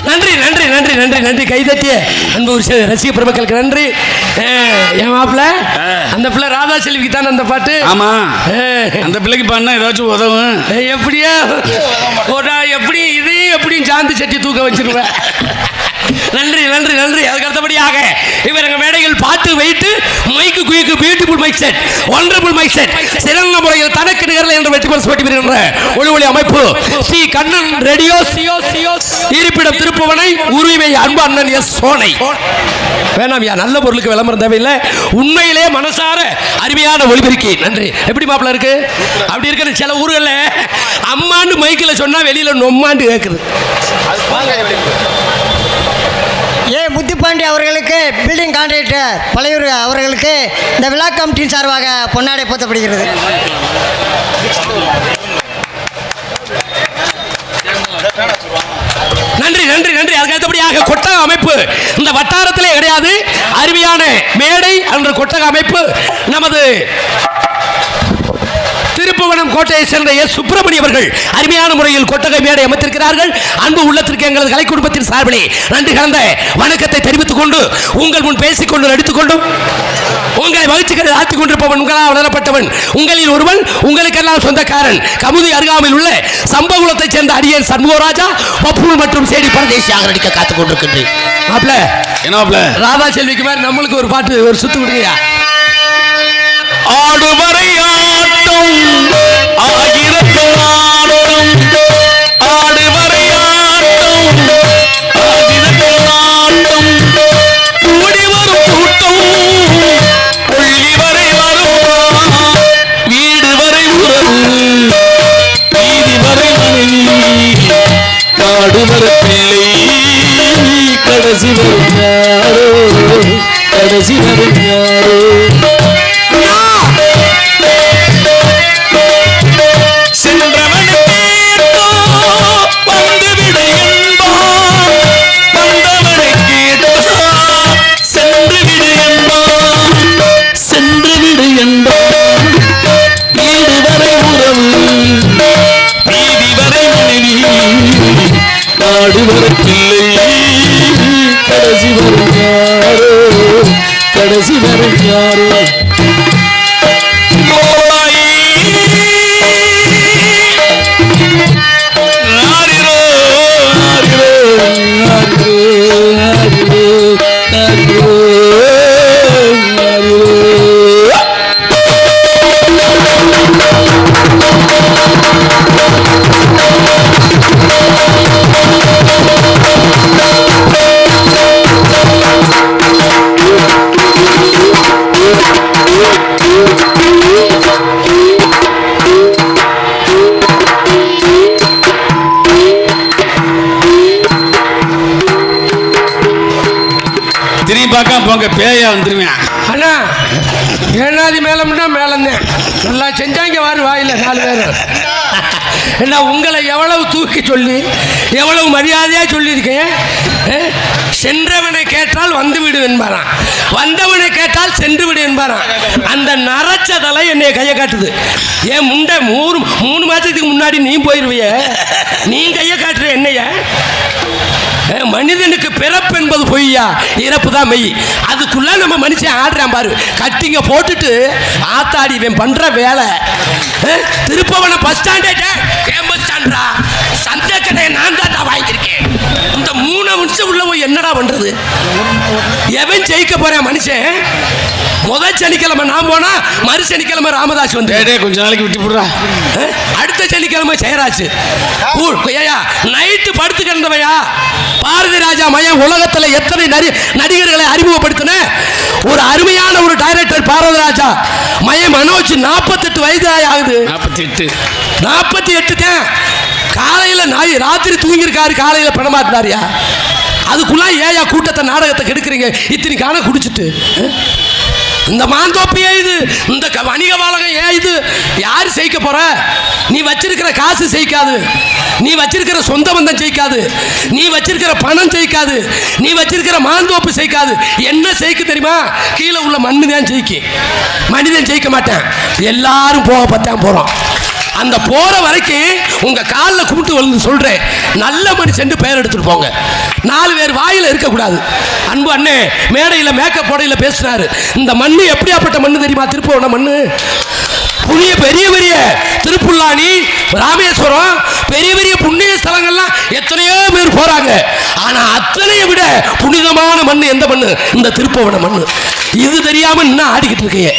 S2: நன்றி நன்றி நன்றி நன்றி நன்றி கைதட்டிய அன்பு ரசிக பெருமக்களுக்கு நன்றி. என் மாப்பிள்ள அந்த பிள்ளை ராதா செல்விக்கு தானே அந்த பாட்டு.
S3: ஆமா, அந்த பிள்ளைக்கு பாடினா ஏதாச்சும் உதவும்.
S2: எப்படியா எப்படி இதையும் எப்படியும் சாந்தி சட்டி தூக்க வச்சிருவேன். நன்றி நன்றி நன்றி. அதுக்கு அடுத்தபடியாக இவரங்க மேடைகள் பாட்டு வைத்து mic quick beautiful mic set, wonderful mic set, சிறந்த முறையில் தனக்கு நிகரில் என்று வெற்றி பரிசு பெற்று வருகின்ற ஒளி அமைப்பு ஸ்ரீ கண்ணன் ரேடியோ இருப்பிடம் திருப்புவனை, உரிமை அன்பு அண்ணன் எஸ் சோனை. வேணாம்யா, நல்ல பொருளுக்கு விளம்பரம் தேவையில்லை. உண்மையிலே மனசார அருமையான ஒளிபெருக்கி. நன்றி. எப்படி மாப்பிள்ள இருக்கு? அப்படி இருக்கிற சில ஊர்களில் அம்மாண்டு மைக்கில் சொன்னா வெளியில நொம்மாண்டு கேட்குது.
S6: முத்துப்பாண்டி அவர்களுக்கு, பில்டிங் கான்ட்ராக்டர் பழையூர் அவர்களுக்கு இந்த விழா கமிட்டியின் சார்பாக பொன்னாடை போத்தப்படுகிறது.
S2: நன்றி நன்றி நன்றி. அதுக்கு அடுத்தபடியாக கொட்டக அமைப்பு இந்த வட்டாரத்திலே கிடையாது. அருமையான மேடை என்ற கொட்டக அமைப்பு நமது திருப்புவனம் கோட்டையை சேர்ந்த எஸ் சுப்பிரமணிய அவர்கள் அருமையான முறையில் கொட்டகை மேடை அமைத்திருக்கிறார்கள். அன்பு உள்ளத்திற்கு எங்களது கலை குடும்பத்தின் சார்பிலே நன்றி கலந்த வணக்கத்தை தெரிவித்துக் கொண்டு உங்கள் முன் பேசிக்கொண்டு நடித்துக் உங்களை மகிழ்ச்சிகளை ஆற்றிக் கொண்டிருப்பவன் உங்களால் வளரப்பட்டவன், உங்களில் ஒருவன், உங்களுக்கெல்லாம் சொந்தக்காரன், கமுதி அருகாமையில் உள்ள சம்பகுலத்தைச் சேர்ந்த அரியன் சண்முகராஜா பப்புல் மற்றும் சேடி பரதேசியாக நடிக்க காத்துக் கொண்டிருக்கின்றேன். மாப்பிள்ள
S3: என்ன
S2: ராதா செல்விக்கு மாதிரி நம்மளுக்கு ஒரு பாட்டு, ஒரு சுத்து விடுங்கயா.
S3: ஆடுவரை ஆட்டம் ஆயிரத்தில் ஆடும், ஆடுவரை ஆட்டம் ஆயிரத்தில் ஆட்டம், கூடி வரும் கூட்டம் கொள்ளி வரை வருமா, வீடு வரை உறவு வீதி வரை மனைவி, காடு வரை பிள்ளை கடைசி வரும் யாரோ, கடைசி வரும் யாரோ.
S2: ஏனாதி மேலம்னா மேலந்தேன் நல்லா செஞ்சாங்க வாரு வாயில 4 பேரும். என்ன உங்களை எவ்வளவு தூக்கி சொல்லி எவ்வளவு மரியாதையாக சொல்லியிருக்கேன். சென்றவனை கேட்டால் வந்து விடு என்பாரான், வந்தவனை கேட்டால் சென்று விடு என்பாரான். அந்த நரச்சதலை என்னைய கையை காட்டுது. ஏன் முண்டை 3 மாதத்துக்கு முன்னாடி நீ போயிருவிய, நீ கையை காட்டுற என்னைய. மனிதனுக்கு பிறப்பு என்பது பொய்யா, இறப்பு தான் மெய். அதுக்குள்ள நம்ம மனுஷன் ஆடுறான் பாரு. கட்டிங்க போட்டுட்டு ஆத்தாடி இவன் பண்ற வேலை. திருப்பவன பஸ் ஸ்டாண்டே பஸ் ஸ்டாண்டா சந்தை கடையை நான் தான் வாங்கியிருக்கேன். இந்த 3 நிமிஷம் உள்ள போய் என்னடா பண்றது? எவன் ஜெயிக்க போறேன் மனுஷன்? முதல் சனிக்கிழமை நான் போனா மறு சனிக்கிழமை ராமதாஸ் வந்து
S3: கொஞ்ச நாளைக்கு விட்டு போடுறா.
S2: அடுத்த சனிக்கிழமை ஜெயராஜ். நைட்டு படுத்து கிடந்தவையா பாரதி ராஜா மையம் உலகத்துல எத்தனை நடிகர்களை அறிமுகப்படுத்தின ஒரு அருமையான ஒரு டைரக்டர் பாரதி ராஜா மையம். மனோஜ் 48 வயது ஆகுது. 48 தான். காலையில ராத்திரி தூங்கிருக்காரு, காலையில பணமாக்குறாரியா? அதுக்குள்ள ஏயா கூட்டத்தை நாடகத்தை கெடுக்கிறீங்க இத்தனை காண குடிச்சிட்டு? இந்த மாந்தோப்பியே இது, இந்த வணிக வாழகம் ஏன் இது? யாரு ஜெயிக்க போற? நீ வச்சிருக்கிற காசு ஜெயிக்காது, நீ வச்சிருக்கிற சொந்த பந்தம் ஜெயிக்காது, நீ வச்சிருக்கிற பணம் ஜெயிக்காது, நீ வச்சிருக்கிற மாந்தோப்பு ஜெயிக்காது. என்ன ஜெயிக்க தெரியுமா? கீழே உள்ள மண்ணு தான் ஜெயிக்கும், மனிதன் ஜெயிக்க மாட்டேன். எல்லாரும் போக பத்தான் போறோம். அந்த போற வரைக்கும் உங்க காலில் கும்பிட்டு வந்து சொல்றேன், நல்ல மனுஷன் பெயர் எடுத்துட்டு போங்க. 4 பேர் வாயில இருக்கக்கூடாது. அன்பு அண்ணே மேடையில் மேக்கப் போடையில பேசினாரு. இந்த மண்ணு எப்படியாப்பட்ட மண்ணு தெரியுமா? திருப்பவன மண்ணு. புண்ணிய பெரிய பெரிய திருப்புல்லானி, ராமேஸ்வரம், பெரிய பெரிய புண்ணிய ஸ்தலங்கள்லாம் எத்தனையோ பேர் போறாங்க. ஆனா அத்தனையை விட புனிதமான மண்ணு எந்த மண்ணு? இந்த திருப்பவன மண்ணு. இது தெரியாம இன்னும் ஆடிக்கிட்டு இருக்கீங்க.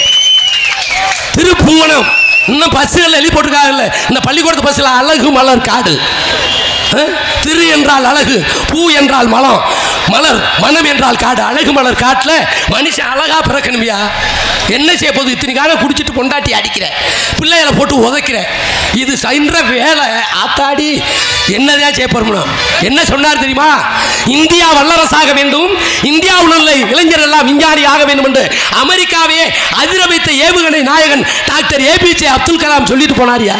S2: திருப்புவனம் இன்னும் பஸ்ஸுகள் எழுதி போட்டிருக்காங்கல்ல, இந்த பள்ளிக்கூடத்து பஸ்ஸில் அழகு மலர் காடு. திரு என்றால் அழகு, பூ என்றால் மலம், மலர் மனம் என்றால் காடு. அழகு மலர் காட்டில் மனுஷன் அழகா பிறக்கணுமியா? என்ன செய்ய போகுது? இத்தனை காலம் குடிச்சிட்டு கொண்டாட்டி அடிக்கிற, பிள்ளைகளை போட்டு உதைக்கிற, இது செய்கிற வேலை. ஆத்தாடி என்னதான் செய்ய போறோம்? என்ன சொன்னார் தெரியுமா? இந்தியா வல்லரசாக வேண்டும், இந்தியாவில் உள்ள இளைஞர் எல்லாம் விஞ்ஞானி ஆக வேண்டும் என்று அமெரிக்காவே அதிர வைத்த ஏவுகணை நாயகன் டாக்டர் APJ அப்துல் கலாம் சொல்லிட்டு போனாரியா?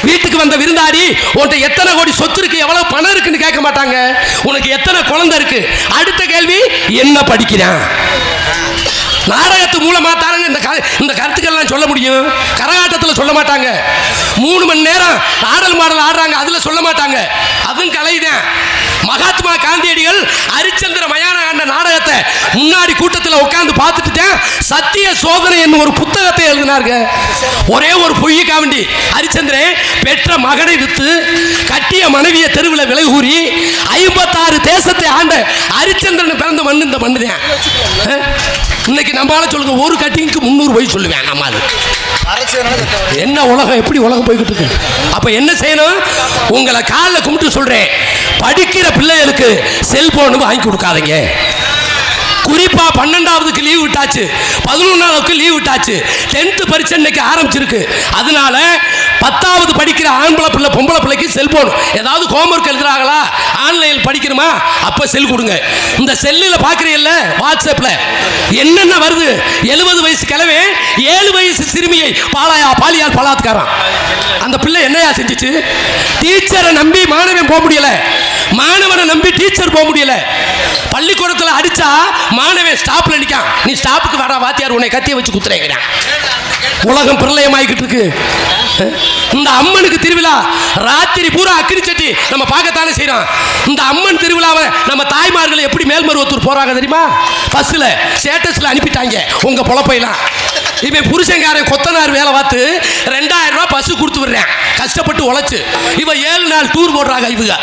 S2: வீட்டுக்கு வந்த விருந்தாடி உன்கிட்ட எத்தனை கோடி சொத்து இருக்கு, எவ்வளவு பணம் இருக்குன்னு கேட்க மாட்டாங்க. உனக்கு எத்தனை குழந்தை இருக்கு? அடுத்த கேள்வி என்ன படிக்கிறான்? நாடகத்து மூலமா தானுங்க இந்த கருத்துக்கள்லாம் சொல்ல முடியும். கரகாட்டத்தில் சொல்ல மாட்டாங்க. 3 மணி நேரம் ஆடல் மாடல் ஆடுறாங்க, அதுல சொல்ல மாட்டாங்க. அதுவும் கலைதான். மகாத்மா காந்தியடிகள் ஹரிச்சந்திர மயான ஆண்ட நாடகத்தை முன்னாடி கூட்டத்தில் உட்கார்ந்து பார்த்துட்டு சத்திய சோதனை என்னும் ஒரு புத்தகத்தை எழுதினார்க. ஒரே ஒரு பொய்யுக்கா வேண்டி ஹரிச்சந்திரன் பெற்ற மகனை வித்து கட்டிய மனைவியை தெருவில் விலை கூறி 56 தேசத்தை ஆண்ட ஹரிச்சந்திரன் பிறந்த மண்ணு இந்த மண்ணு தான். இன்னைக்கு நம்மளால சொல்லுங்க, ஒரு கட்டிங்க்கு 300 போய் சொல்லுவேன். நம்ம என்ன உலகம், எப்படி உலகம் போய்கிட்டு இருக்கு? அப்ப என்ன செய்யணும்? உங்களை காலில் கும்பிட்டு சொல்றேன், படிக்கிற பிள்ளைகளுக்கு செல்போன் வாங்கி கொடுக்காதீங்க. குறிப்பா 12ஆவதுக்கு லீவ் விட்டாச்சு, 11ஆவதுக்கு லீவ் விட்டாச்சு, 10th பரீட்சை இன்னைக்கு ஆரம்பிச்சிருக்கு. அதனால 10ஆவது படிக்கிற ஆம்பளை பிள்ளை பொம்பளை பிள்ளைக்கு செல்போன், ஏதாவது ஹோம்ஒர்க் எழுதுறாங்களா, ஆன்லைனில் படிக்கணுமா, அப்ப செல் கொடுங்க. இந்த செல்லில் பார்க்குறீல்ல, வாட்ஸ்அப்ல என்னென்ன வருது? 70 வயசு கிழமை 7 வயசு சிறுமியை பாலியால் பலாத்காரம். அந்த பிள்ளை என்னையா செஞ்சிச்சு? டீச்சரை நம்பி மாணவன் போக முடியல, மாணவனை நம்பி டீச்சர் போக முடியல. பள்ளிக்கூடத்தில் அடிச்சா மாணவன் ஸ்டாப்ல நிற்கான், நீ ஸ்டாப்புக்கு வர வாத்தியார் உன்னை கத்திய வச்சு குத்துறேங்கிறான். உலகம் பிரளயமாயிக்கிட்டு இருக்கு. இந்த அம்மனுக்கு திருவிழா ராத்திரி பூரா அக்கினி சட்டி நம்ம பார்க்கத்தானே செய்யறோம். இந்த அம்மன் திருவிழாவை நம்ம தாய்மார்கள் எப்படி மேல்மருவத்தூர் போறாங்க தெரியுமா? பஸ்ல ஸ்டேட்டஸ்ல அனுப்பிட்டாங்க உங்க பொழப்பையெல்லாம். இவன் புருஷங்காரன் கொத்தனார் வேலை பார்த்து 2000 ரூபாய் பஸ் கொடுத்து விடுறேன், கஷ்டப்பட்டு உழைச்சு. இவன் 7 நாள் டூர் போடுறாங்க இவங்க.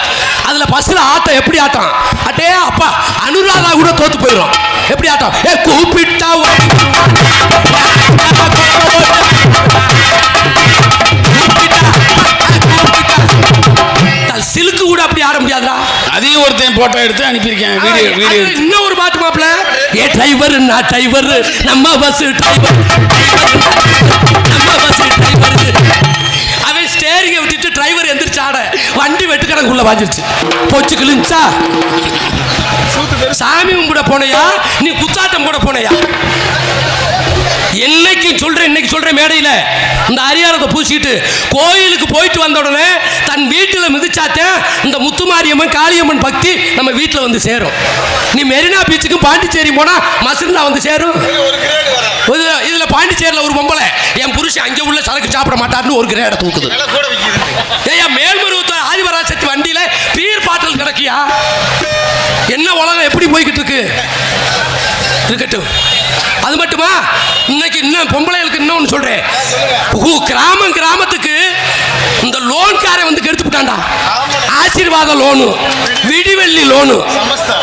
S2: அதுல பஸ்ல ஆட்டம் எப்படி ஆட்டம்? அட்டே அப்பா அனுராதா கூட தோத்து போயிடும். எப்படி ஆட்டம்? கூப்பிட்டா சிலுக்கு கூட அப்படி ஆட முடியாதா?
S3: அதையும் ஒருத்தன் போட்டோ எடுத்து அனுப்பியிருக்கேன். வீடியோ
S2: இன்னும் ஒரு பாட்டு மாப்பிள்ள, ஏ டிரைவர் நான் டிரைவர், நம்ம பஸ் டிரைவர், நம்ம பஸ் டிரைவர். அவன் ஸ்டேரிங்கை விட்டுட்டு டிரைவர் எந்திரிச்சு ஆட, வண்டி வெட்டுக்கணக்குள்ள வாஞ்சிருச்சு, போச்சு கிழிஞ்சா. சாமி கும்பிட போனையா நீ குத்தாட்டம் போட போனையா? என்னைக்கு சொல்றேன், இன்னைக்கு சொல்றேன் மேடையில் இந்த அரியாரத்தை பூசிக்கிட்டு கோயிலுக்கு போயிட்டு வந்த உடனே தன் வீட்டில் மிதிச்சாத்தேன் இந்த முத்துமாரியம்மன் காளியம்மன் பக்தி நம்ம வீட்டில் வந்து சேரும். நீ மெரினா பீச்சுக்கு பாண்டிச்சேரி போனா மசுருந்தா வந்து சேரும். இதுல பாண்டிச்சேரியில் ஒரு பொம்பளை என் புருஷன் அங்கே உள்ள சரக்கு சாப்பிட மாட்டாருன்னு ஒரு கிரேட தூக்குது. ஏயா மேல்மருவத்தூர் ஆதிவராசக்தி வண்டியில பீர் பாட்டல் கிடக்கியா? என்ன உலகம் எப்படி போய்கிட்டு இருக்கு? இருக்கட்டும். அது மட்டுமா, இன்னைக்கு இன்னும் பொம்பளைகளுக்கு இன்னொன்று சொல்றேன். கிராமத்துக்கு இந்த லோன்காரை வந்து கெடுத்து விட்டான்டா. ஆசீர்வாத லோனு, விடிவெள்ளி லோனு,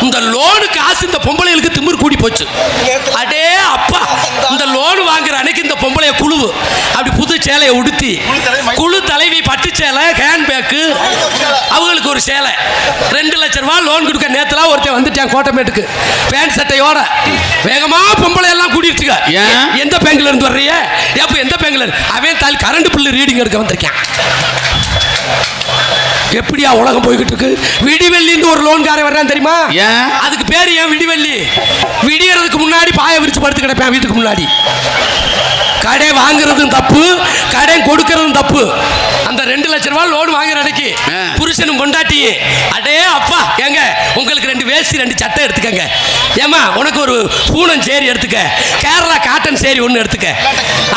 S2: இந்த லோனு காசு இந்த பொம்பளைகளுக்கு திமிர் கூடி போச்சு. அடே அப்பா, இந்த லோன் வாங்குற அன்னைக்கு இந்த பொம்பளைய குழு அப்படி புது சேலையை உடுத்தி, குழு தலைவி பட்டு சேலை ஹேண்ட் பேக்கு, அவங்களுக்கு ஒரு சேலை 2 லட்சம் ரூபாய் லோன் கொடுக்க நேரத்தில் ஒருத்தன் வந்துட்டான் கோட்டமேட்டுக்கு பேண்ட் சட்டையோட. வேகமா பொம்பளை எல்லாம் கூட்டிட்டு எந்த பேங்க்ல இருந்து வர்றீங்க? எப்ப எந்த பேங்க்ல? அவன் கரண்ட் பில்லு ரீடிங் எடுக்க வந்திருக்கான். எப்படியா உலகம் போய்கிட்டு இருக்கு? விடிவெள்ளின்னு ஒரு லோன்காரன் வர்றான் தெரியுமா? அதுக்கு பேர் ஏன் விடிவெள்ளி? விடியறதுக்கு முன்னாடி பாய விரிச்சு படுத்து கிடப்பேன் வீட்டுக்கு முன்னாடி. கடை வாங்குறதும் தப்பு, கடை கொடுக்கறதும் தப்பு. அந்த 2 லட்சம் ரூபாய் லோன் வாங்குற அன்னைக்கு புருஷனும் பொண்டாட்டி, அடே அப்பா ஏங்க உங்களுக்கு 2 வேஷ்டி 2 சட்டை எடுத்துக்கங்க, ஏமா உனக்கு ஒரு பூனம் சேரி எடுத்துக்க, கேரளா காட்டன் சேரி 1 எடுத்துக்க,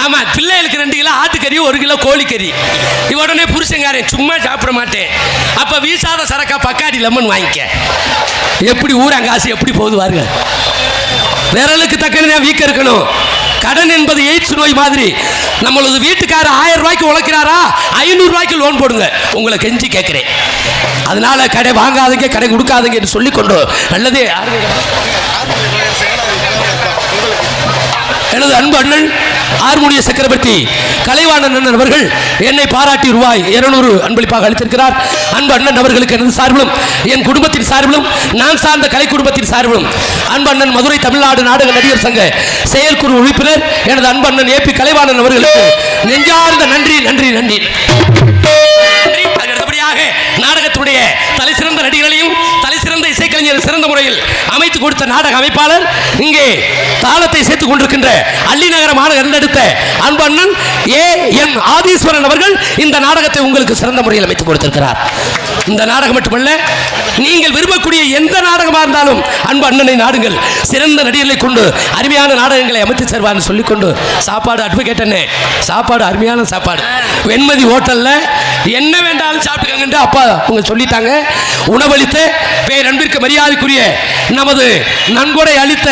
S2: ஆமா பிள்ளைகளுக்கு 2 கிலோ ஆட்டுக்கறி 1 கிலோ கோழிக்கறி. உடனே புருஷங்காரன் சும்மா சாப்பிட மாட்டேன், அப்ப வீசாத சரக்கா பக்காடி லெமன் வாங்கிக்க. எப்படி ஊராங்காசு எப்படி போகுது பாருங்க. விரலுக்கு தக்கன வீக்க இருக்கணும். கடன் என்பது எய்ட்ஸ் நோய் மாதிரி. நம்மளது வீட்டுக்காரர் 1000 ரூபாய்க்கு உழைக்கிறாரா, 500 ரூபாய்க்கு லோன் போடுங்க, உங்களை கெஞ்சி கேட்கிறேன். அதனால கடை வாங்காதீங்க, கடை கொடுக்காதீங்க என்று சொல்லிக்கொண்டு நல்லதே. எனது அன்பு அண்ணன் ஆறுமுடிய சக்கரவர்த்தி கலைவாணன் அண்ணன் அவர்கள் என்னை பாராட்டி ரூபாய் 200 அன்பளிப்பாக அளித்திருக்கிறார். அன்பு அண்ணன் அவர்களுக்கு எனது சார்பிலும் என் குடும்பத்தின் சார்பிலும் நான் சார்ந்த கலை குடும்பத்தின் சார்பிலும் அன்பு அண்ணன் மதுரை தமிழ்நாடு நாடக நடிகர் சங்க செயற்குழு உறுப்பினர் எனது அன்பு அண்ணன் ஏபி கலைவாணன் அவர்களுக்கு நெஞ்சார்ந்த நன்றி நன்றி நன்றி. அடுத்தபடியாக நாடகத்துடைய தலை சிறந்த நடிகர்களையும் தலை சிறந்த இசைக்கலைஞர் சிறந்த முறையில் அமைத்து கொடுத்த நாடக அமைப்பாளர், இங்கே தாளத்தை சேர்த்துக் கொண்டிருக்கின்ற அள்ளிநகர மாநகர் எடுத்த அன்பு அண்ணன் ஏ.என். ஆதீஸ்வரன் அவர்கள் இந்த நாடகத்தை உங்களுக்கு சிறந்த முறையில் அமைத்துக் கொடுத்திருக்கிறார். இந்த நாடகம் மட்டுமல்ல, நீங்கள் விரும்பக்கூடிய எந்த நாடகமாக இருந்தாலும் அன்பு அண்ணனை நாடுங்கள். சிறந்த நடிகர்களை கொண்டு அருமையான நாடகங்களை அமைத்து தருவார்னு சொல்லிக்கொண்டு சாப்பாடு அட்வொகேட் அண்ணே, சாப்பாடு அருமையான சாப்பாடு. வெண்மதி ஹோட்டல்ல என்ன வேண்டாலும் சாப்பிட்டுக்கங்க அப்பா அவங்க சொல்லிட்டாங்க. உணவளித்த பேரன்பிற்கு மரியாதைக்குரிய நமது நன்கொடை அளித்த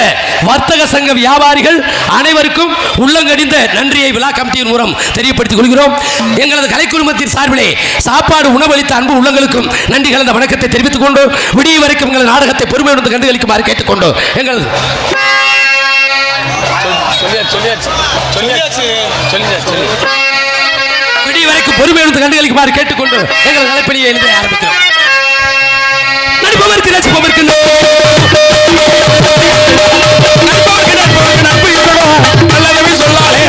S2: வர்த்தக சங்க வியாபாரிகள் அனைவருக்கும் உள்ளங்கடிந்த நன்றியை விழா கமிட்டியின் மூலம் தெரியப்படுத்திக் கொள்கிறோம். எங்களது கலை குழுமத்தின் சார்பிலே சாப்பாடு உணவளித்த அன்பு உள்ளங்களுக்கும் நன்றி கலந்த வணக்கத்தை தெரிவித்துக் கொண்டு விடிய வரைக்கும் எங்களது நாடகத்தை பொறுமையுடன் கண்டுகளிக்குமாறு கேட்டுக்கொண்டு எங்களது விடிய வரைக்கும் பொறுமையுடன் கண்டுகளிக்குமாறு கேட்டுக்கொண்டு எங்களது நடைப்பணியை எழுத ஆரம்பிக்கிறோம். நடிப்பவருக்கு ரசிப்பவருக்கு நல்லதவே சொல்லாலே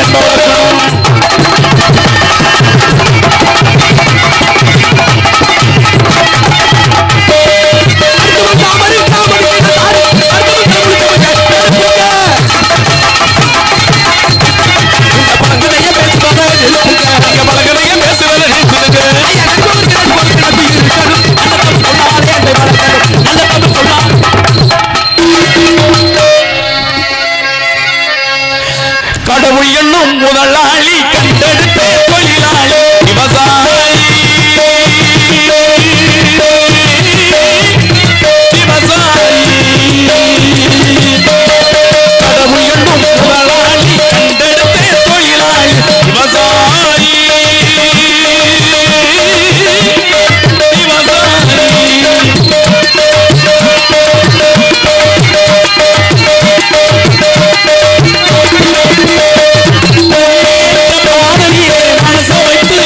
S2: கடவுள் என்னும் முதலாளி கண்டெடுத்த தொழிலாளி விவசாயி கடவுள் என்னும் முதலாளி கண்டெடுத்த தொழிலாளி விவசாயி மனச வைத்து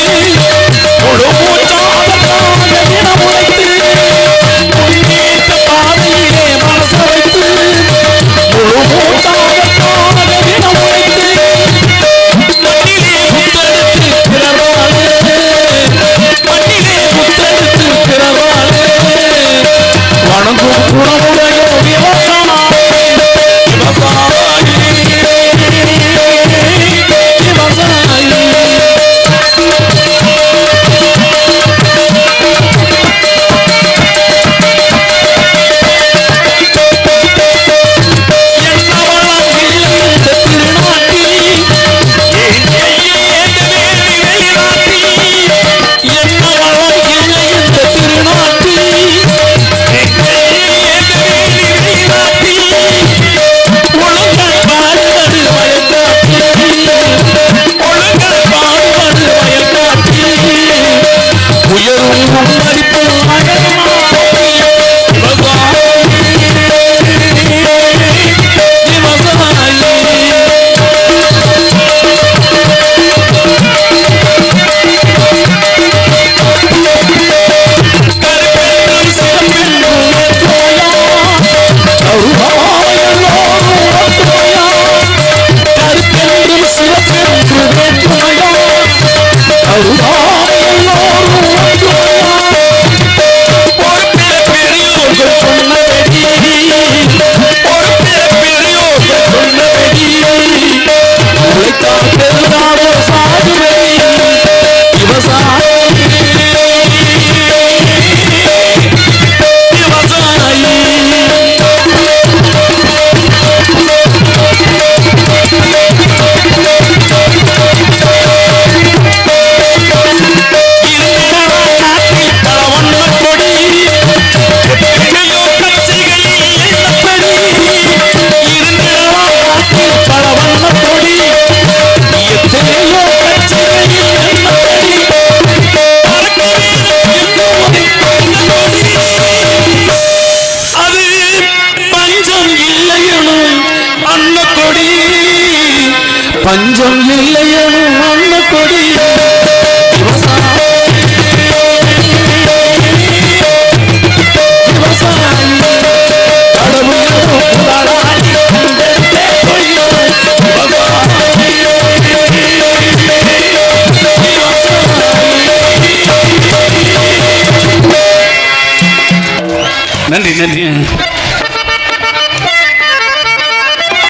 S1: பஞ்சம் இல்லையனும் அன்ன கொடி